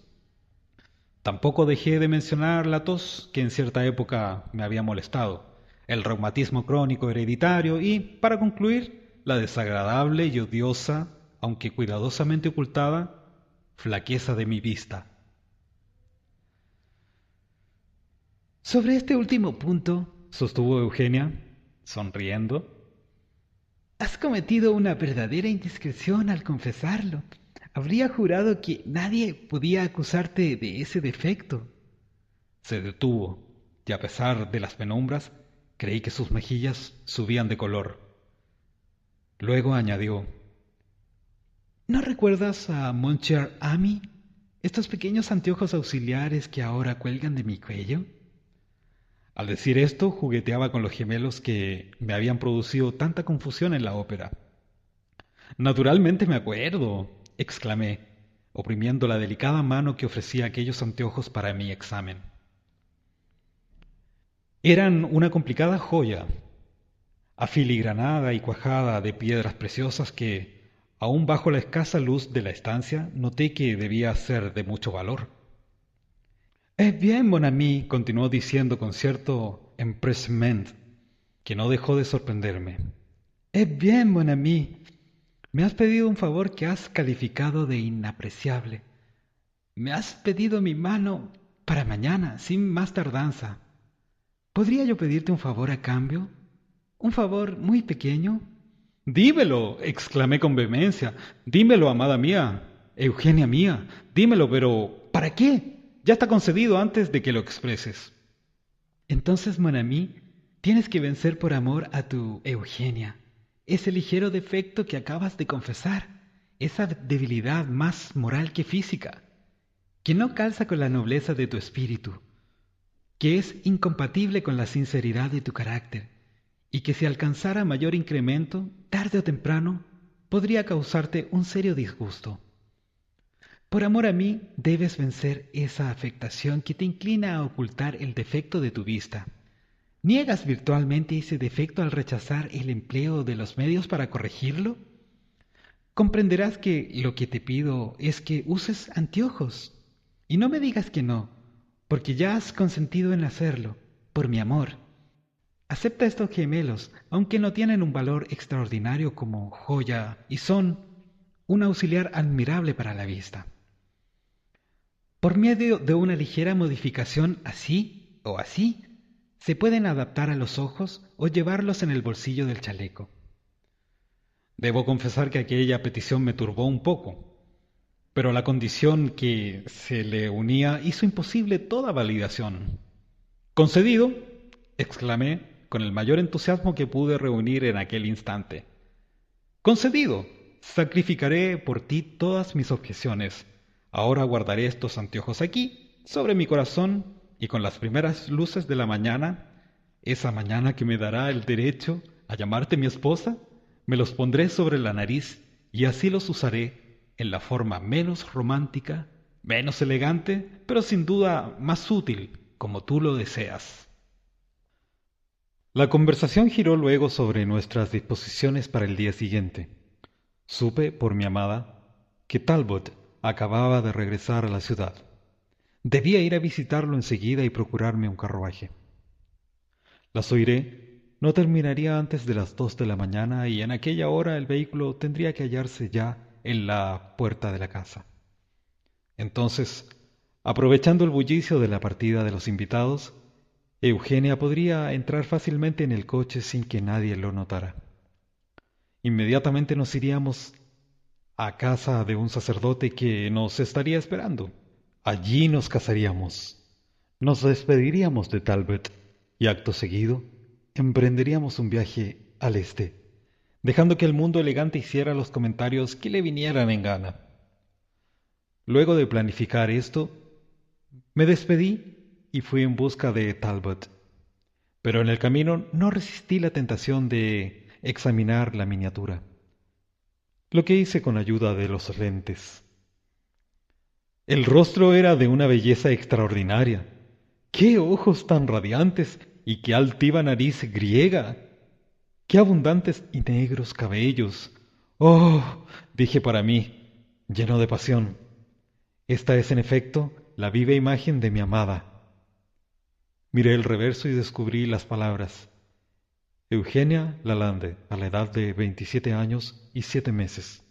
Tampoco dejé de mencionar la tos que en cierta época me había molestado, el reumatismo crónico hereditario y, para concluir, la desagradable y odiosa, aunque cuidadosamente ocultada, flaqueza de mi vista. Sobre este último punto, Sostuvo Eugenia, sonriendo. has cometido una verdadera indiscreción al confesarlo. Habría jurado que nadie podía acusarte de ese defecto. Se detuvo, y a pesar de las penumbras, creí que sus mejillas subían de color. Luego añadió: ¿No recuerdas a Monsieur Ami? Estos pequeños anteojos auxiliares que ahora cuelgan de mi cuello. Al decir esto, jugueteaba con los gemelos que me habían producido tanta confusión en la ópera. Naturalmente me acuerdo, exclamé, oprimiendo la delicada mano que ofrecía aquellos anteojos para mi examen. Eran una complicada joya, afiligranada y cuajada de piedras preciosas que, aun bajo la escasa luz de la estancia, noté que debía ser de mucho valor. «Es bien, mon ami», continuó diciendo con cierto empressement, que no dejó de sorprenderme. «Es bien, mon ami. Me has pedido un favor que has calificado de inapreciable. Me has pedido mi mano para mañana, sin más tardanza. ¿Podría yo pedirte un favor a cambio? ¿Un favor muy pequeño? Dímelo, exclamé con vehemencia. Dímelo, amada mía, Eugenia mía, dímelo, pero ¿para qué? Ya está concedido antes de que lo expreses. Entonces, mon ami, tienes que vencer por amor a tu Eugenia, ese ligero defecto que acabas de confesar, esa debilidad más moral que física, que no calza con la nobleza de tu espíritu, que es incompatible con la sinceridad de tu carácter, y que si alcanzara mayor incremento, tarde o temprano, podría causarte un serio disgusto. Por amor a mí, debes vencer esa afectación que te inclina a ocultar el defecto de tu vista. ¿Niegas virtualmente ese defecto al rechazar el empleo de los medios para corregirlo? Comprenderás que lo que te pido es que uses anteojos. Y no me digas que no, porque ya has consentido en hacerlo, por mi amor. Acepta estos gemelos, aunque no tienen un valor extraordinario como joya y son un auxiliar admirable para la vista. Por medio de una ligera modificación así o así, se pueden adaptar a los ojos o llevarlos en el bolsillo del chaleco. Debo confesar que aquella petición me turbó un poco, pero la condición que se le unía hizo imposible toda validación. «Concedido», exclamé con el mayor entusiasmo que pude reunir en aquel instante. «Concedido, sacrificaré por ti todas mis objeciones. Ahora guardaré estos anteojos aquí, sobre mi corazón, y con las primeras luces de la mañana, esa mañana que me dará el derecho a llamarte mi esposa, me los pondré sobre la nariz y así los usaré en la forma menos romántica, menos elegante, pero sin duda más útil, como tú lo deseas». La conversación giró luego sobre nuestras disposiciones para el día siguiente. Supe, por mi amada, que Talbot acababa de regresar a la ciudad. Debía ir a visitarlo enseguida y procurarme un carruaje. Las oiré, no terminaría antes de las 2 de la mañana y en aquella hora el vehículo tendría que hallarse ya en la puerta de la casa. Entonces, aprovechando el bullicio de la partida de los invitados, Eugenia podría entrar fácilmente en el coche sin que nadie lo notara. Inmediatamente nos iríamos a casa de un sacerdote que nos estaría esperando. Allí nos casaríamos. Nos despediríamos de Talbot y acto seguido emprenderíamos un viaje al este, dejando que el mundo elegante hiciera los comentarios que le vinieran en gana. Luego de planificar esto, me despedí y fui en busca de Talbot, pero en el camino no resistí la tentación de examinar la miniatura, lo que hice con ayuda de los lentes. El rostro era de una belleza extraordinaria. ¡Qué ojos tan radiantes y qué altiva nariz griega! ¡Qué abundantes y negros cabellos! ¡Oh!, dije para mí, lleno de pasión. Esta es en efecto la viva imagen de mi amada. Miré el reverso y descubrí las palabras: Eugenia Lalande, a la edad de 27 años y 7 meses.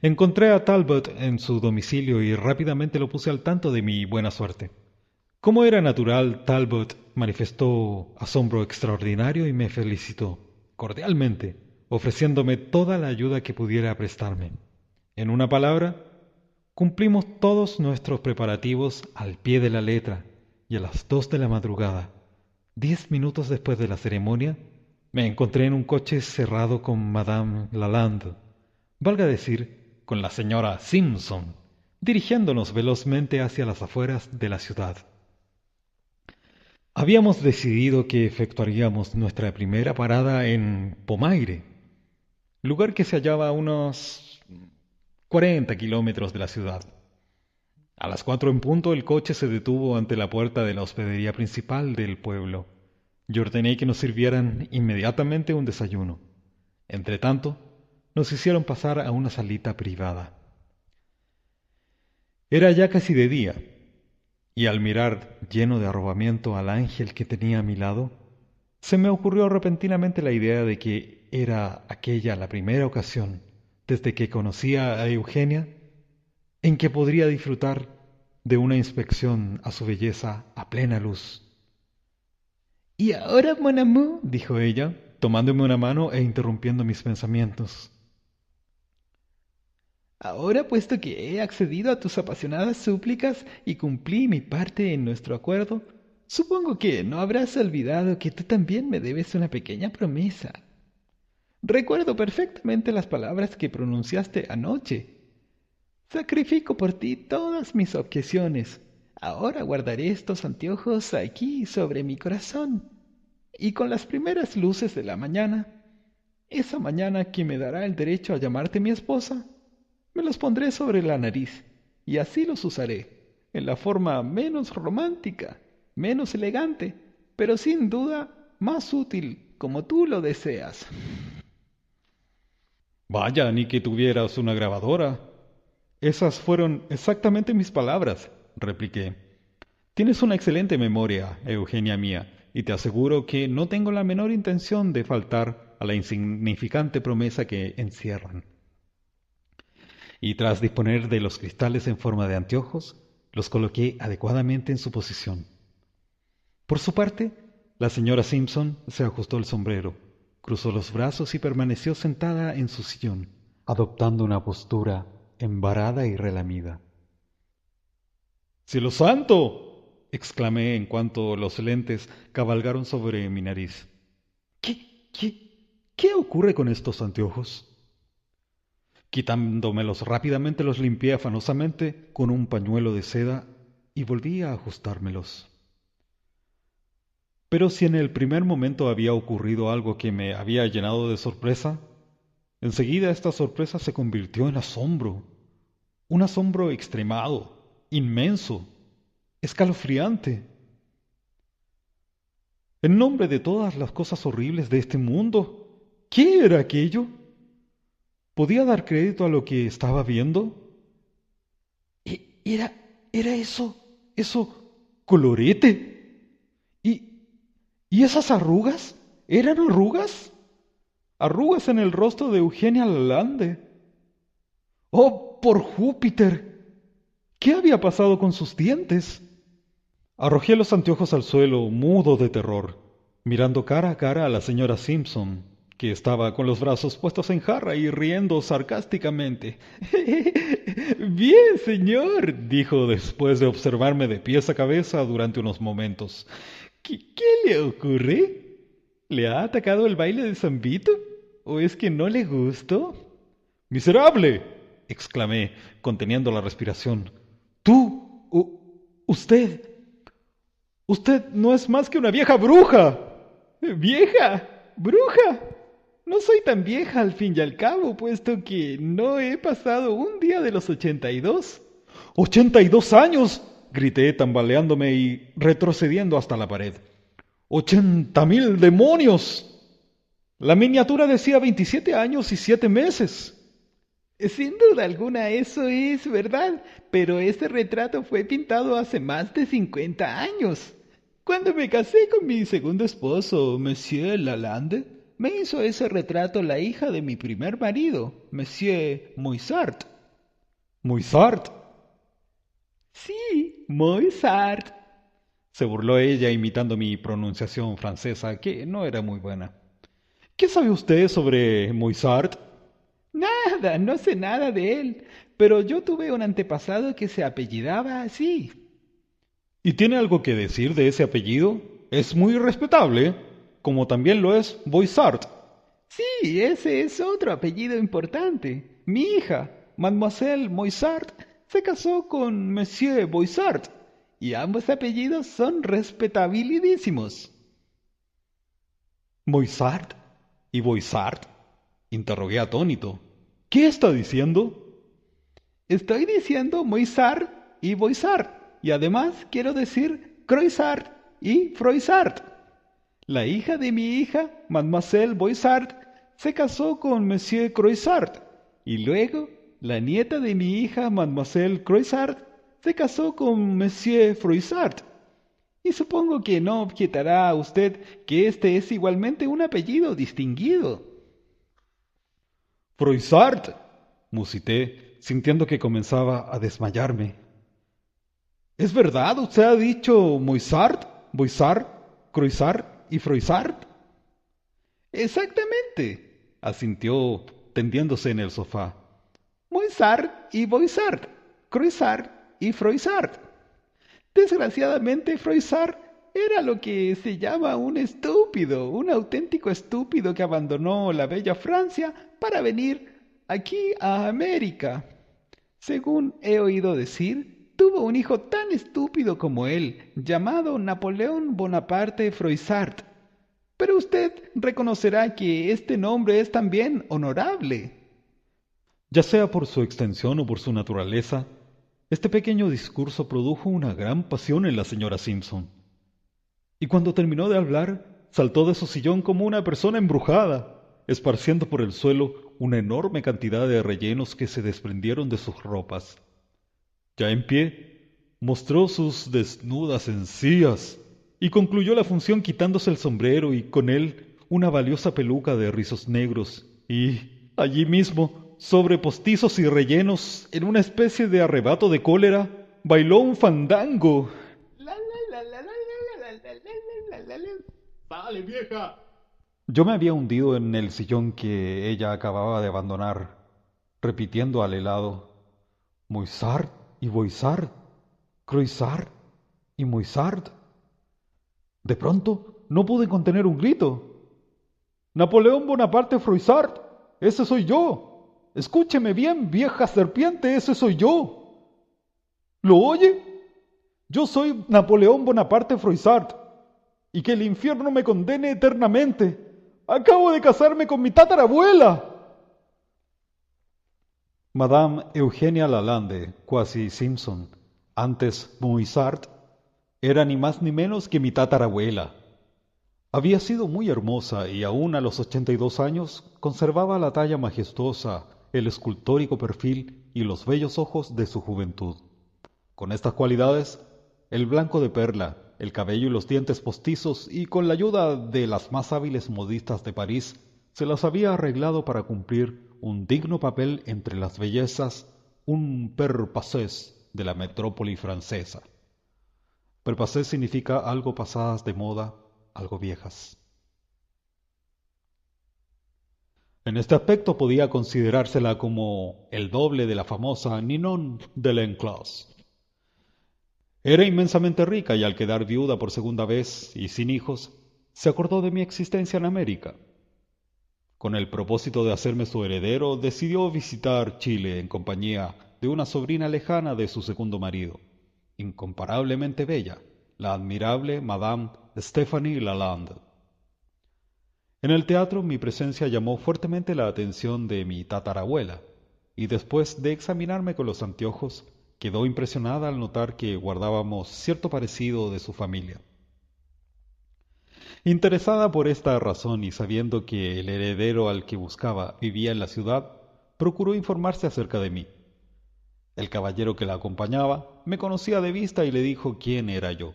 Encontré a Talbot en su domicilio y rápidamente lo puse al tanto de mi buena suerte. Como era natural, Talbot manifestó asombro extraordinario y me felicitó cordialmente, ofreciéndome toda la ayuda que pudiera prestarme. En una palabra, cumplimos todos nuestros preparativos al pie de la letra, y a las 2 de la madrugada, 10 minutos después de la ceremonia, me encontré en un coche cerrado con Madame Lalande, valga decir, con la señora Simpson, dirigiéndonos velozmente hacia las afueras de la ciudad. Habíamos decidido que efectuaríamos nuestra primera parada en Pomaire, lugar que se hallaba a unos 40 kilómetros de la ciudad. A las 4 en punto el coche se detuvo ante la puerta de la hospedería principal del pueblo y ordené que nos sirvieran inmediatamente un desayuno. Entretanto, nos hicieron pasar a una salita privada. Era ya casi de día, y al mirar lleno de arrobamiento al ángel que tenía a mi lado, se me ocurrió repentinamente la idea de que era aquella la primera ocasión, desde que conocía a Eugenia, en que podría disfrutar de una inspección a su belleza a plena luz. Y ahora, mon amour, Dijo ella, tomándome una mano e interrumpiendo mis pensamientos. ahora puesto que he accedido a tus apasionadas súplicas y cumplí mi parte en nuestro acuerdo, supongo que no habrás olvidado que tú también me debes una pequeña promesa. Recuerdo perfectamente las palabras que pronunciaste anoche. Sacrifico por ti todas mis objeciones. Ahora guardaré estos anteojos aquí sobre mi corazón. Y con las primeras luces de la mañana, esa mañana que me dará el derecho a llamarte mi esposa, me los pondré sobre la nariz y así los usaré, en la forma menos romántica, menos elegante, pero sin duda más útil, como tú lo deseas. Vaya, ni que tuvieras una grabadora. Esas fueron exactamente mis palabras, repliqué. Tienes una excelente memoria, Eugenia mía, y te aseguro que no tengo la menor intención de faltar a la insignificante promesa que encierran. Y tras disponer de los cristales en forma de anteojos, los coloqué adecuadamente en su posición. Por su parte, la señora Simpson se ajustó el sombrero, cruzó los brazos y permaneció sentada en su sillón, adoptando una postura embarada y relamida. ¡Cielo santo! Exclamé en cuanto los lentes cabalgaron sobre mi nariz. ¿Qué ocurre con estos anteojos? Quitándomelos rápidamente los limpié afanosamente con un pañuelo de seda y volví a ajustármelos. Pero si en el primer momento había ocurrido algo que me había llenado de sorpresa, enseguida esta sorpresa se convirtió en asombro, un asombro extremado, inmenso, escalofriante. En nombre de todas las cosas horribles de este mundo, ¿qué era aquello? ¿Podía dar crédito a lo que estaba viendo? ¿Era eso colorete? ¿Y esas arrugas? ¿Eran arrugas? Arrugas en el rostro de Eugenia Lalande. ¡Oh, por Júpiter! ¿Qué había pasado con sus dientes? Arrojé los anteojos al suelo, mudo de terror, mirando cara a cara a la señora Simpson, que estaba con los brazos puestos en jarra y riendo sarcásticamente. «Bien, señor», dijo después de observarme de pies a cabeza durante unos momentos. ¿Qué le ocurre? ¿Le ha atacado el baile de San Vito? ¿O es que no le gustó? «¡Miserable!», exclamé, conteniendo la respiración. «Usted no es más que una vieja bruja». «¿Vieja? ¿Bruja? No soy tan vieja al fin y al cabo, puesto que no he pasado un día de los 82. ¡82 años!», grité tambaleándome y retrocediendo hasta la pared. ¡80,000 demonios! La miniatura decía 27 años y 7 meses. Sin duda alguna eso es verdad, pero ese retrato fue pintado hace más de 50 años. Cuando me casé con mi segundo esposo, Monsieur Lalande, me hizo ese retrato la hija de mi primer marido, Monsieur Moissart. ¿Moissart? Sí, Moissart. Se burló ella imitando mi pronunciación francesa, que no era muy buena. ¿Qué sabe usted sobre Moissart? Nada, no sé nada de él, pero yo tuve un antepasado que se apellidaba así. ¿Y tiene algo que decir de ese apellido? Es muy respetable, como también lo es Boissart. Sí, ese es otro apellido importante. Mi hija, Mademoiselle Moissart, se casó con Monsieur Boissart, y ambos apellidos son respetabilísimos. ¿Moissart y Boissart?, interrogué atónito. ¿Qué está diciendo? Estoy diciendo Moissart y Boissart, y además quiero decir Croissart y Froissart. La hija de mi hija, Mademoiselle Boissart, se casó con Monsieur Croissart, y luego la nieta de mi hija, Mademoiselle Croissart, se casó con Monsieur Froissart. Y supongo que no objetará usted que este es igualmente un apellido distinguido. Froissart, musité, sintiendo que comenzaba a desmayarme. ¿Es verdad? ¿Usted ha dicho Moissart, Boissart, Croissart y Froissart? Exactamente, asintió tendiéndose en el sofá. Moissart y Boissart, Croissart y Froissart. Desgraciadamente, Froissart era lo que se llama un estúpido, un auténtico estúpido que abandonó la bella Francia para venir aquí a América. Según he oído decir, tuvo un hijo tan estúpido como él, llamado Napoleón Bonaparte Froissart. Pero usted reconocerá que este nombre es también honorable. Ya sea por su extensión o por su naturaleza, este pequeño discurso produjo una gran pasión en la señora Simpson. Y cuando terminó de hablar, saltó de su sillón como una persona embrujada, esparciendo por el suelo una enorme cantidad de rellenos que se desprendieron de sus ropas. Ya en pie, mostró sus desnudas encías y concluyó la función quitándose el sombrero y con él una valiosa peluca de rizos negros y, allí mismo, sobre postizos y rellenos, en una especie de arrebato de cólera, bailó un fandango. ¡Sale, vieja! Yo me había hundido en el sillón que ella acababa de abandonar, repitiendo al helado, Moissart y Boissart, Croissart y Moissart. De pronto no pude contener un grito. Napoleón Bonaparte Froissart, ese soy yo. Escúcheme bien, vieja serpiente, ese soy yo. ¿Lo oye? Yo soy Napoleón Bonaparte Froissart, y que el infierno me condene eternamente. Acabo de casarme con mi tatarabuela. Madame Eugenia Lalande, quasi Simpson, antes Moissart, era ni más ni menos que mi tatarabuela. Había sido muy hermosa y aún a los 82 años conservaba la talla majestuosa, el escultórico perfil y los bellos ojos de su juventud. Con estas cualidades, el blanco de perla, el cabello y los dientes postizos y con la ayuda de las más hábiles modistas de París, se las había arreglado para cumplir un digno papel entre las bellezas, un père passés de la metrópoli francesa. Père passés significa algo pasadas de moda, algo viejas. En este aspecto podía considerársela como el doble de la famosa Ninon de l'Enclos. Era inmensamente rica y al quedar viuda por segunda vez y sin hijos, se acordó de mi existencia en América. Con el propósito de hacerme su heredero, decidió visitar Chile en compañía de una sobrina lejana de su segundo marido, incomparablemente bella, la admirable Madame Stéphanie Lalande. En el teatro mi presencia llamó fuertemente la atención de mi tatarabuela, y después de examinarme con los anteojos, quedó impresionada al notar que guardábamos cierto parecido de su familia. Interesada por esta razón y sabiendo que el heredero al que buscaba vivía en la ciudad, procuró informarse acerca de mí. El caballero que la acompañaba me conocía de vista y le dijo quién era yo.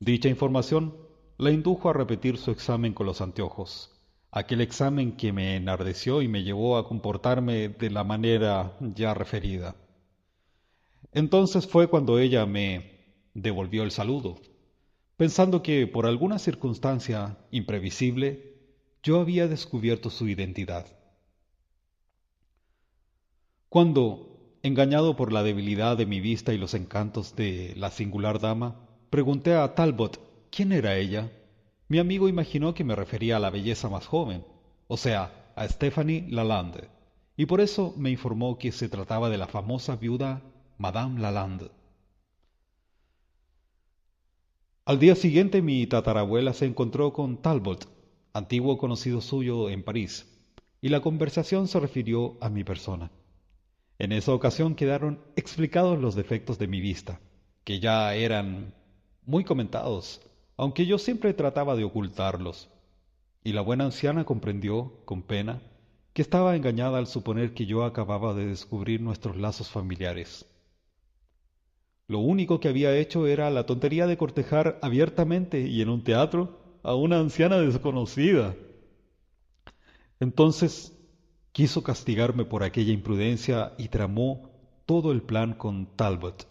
Dicha información la indujo a repetir su examen con los anteojos, aquel examen que me enardeció y me llevó a comportarme de la manera ya referida. Entonces fue cuando ella me devolvió el saludo, pensando que por alguna circunstancia imprevisible yo había descubierto su identidad. Cuando, engañado por la debilidad de mi vista y los encantos de la singular dama, pregunté a Talbot quién era ella, mi amigo imaginó que me refería a la belleza más joven, o sea, a Stéphanie Lalande, y por eso me informó que se trataba de la famosa viuda Madame Lalande. Al día siguiente mi tatarabuela se encontró con Talbot, antiguo conocido suyo en París, y la conversación se refirió a mi persona. En esa ocasión quedaron explicados los defectos de mi vista, que ya eran muy comentados, aunque yo siempre trataba de ocultarlos, y la buena anciana comprendió, con pena, que estaba engañada al suponer que yo acababa de descubrir nuestros lazos familiares. Lo único que había hecho era la tontería de cortejar abiertamente y en un teatro a una anciana desconocida. Entonces quiso castigarme por aquella imprudencia y tramó todo el plan con Talbot.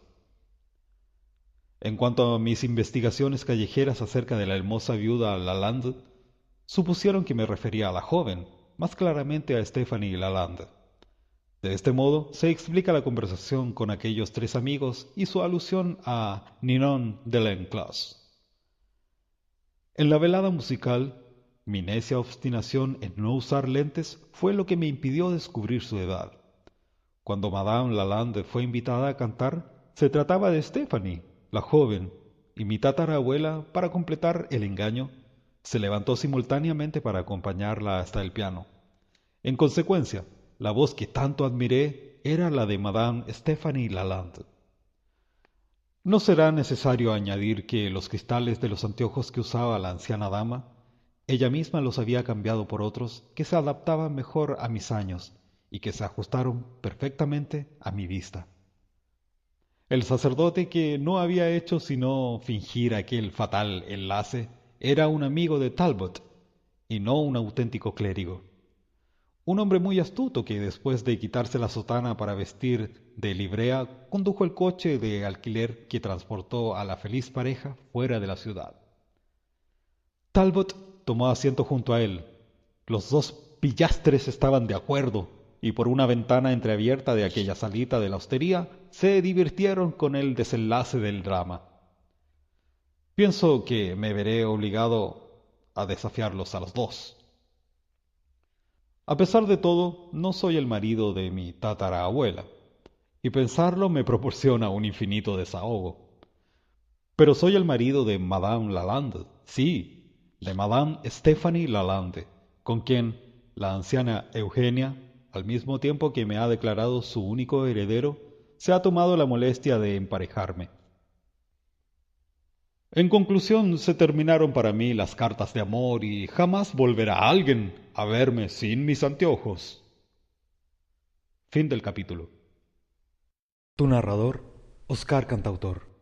En cuanto a mis investigaciones callejeras acerca de la hermosa viuda Lalande, supusieron que me refería a la joven, más claramente a Stephanie Lalande. De este modo se explica la conversación con aquellos tres amigos y su alusión a Ninon de Lenclos. En la velada musical, mi necia obstinación en no usar lentes fue lo que me impidió descubrir su edad. Cuando Madame Lalande fue invitada a cantar, se trataba de Stephanie, la joven, y mi tatarabuela, para completar el engaño, se levantó simultáneamente para acompañarla hasta el piano. En consecuencia, la voz que tanto admiré era la de Madame Stephanie Lalande. No será necesario añadir que los cristales de los anteojos que usaba la anciana dama, ella misma los había cambiado por otros que se adaptaban mejor a mis años y que se ajustaron perfectamente a mi vista. El sacerdote, que no había hecho sino fingir aquel fatal enlace, era un amigo de Talbot y no un auténtico clérigo. Un hombre muy astuto que, después de quitarse la sotana para vestir de librea, condujo el coche de alquiler que transportó a la feliz pareja fuera de la ciudad. Talbot tomó asiento junto a él. Los dos pillastres estaban de acuerdo, y por una ventana entreabierta de aquella salita de la hostería se divirtieron con el desenlace del drama. Pienso que me veré obligado a desafiarlos a los dos. A pesar de todo, no soy el marido de mi tatarabuela, y pensarlo me proporciona un infinito desahogo. Pero soy el marido de Madame Lalande, sí, de Madame Stephanie Lalande, con quien la anciana Eugenia, al mismo tiempo que me ha declarado su único heredero, se ha tomado la molestia de emparejarme. En conclusión, se terminaron para mí las cartas de amor y jamás volverá alguien a verme sin mis anteojos. Fin del capítulo. Tu narrador, Oscar Cantautor.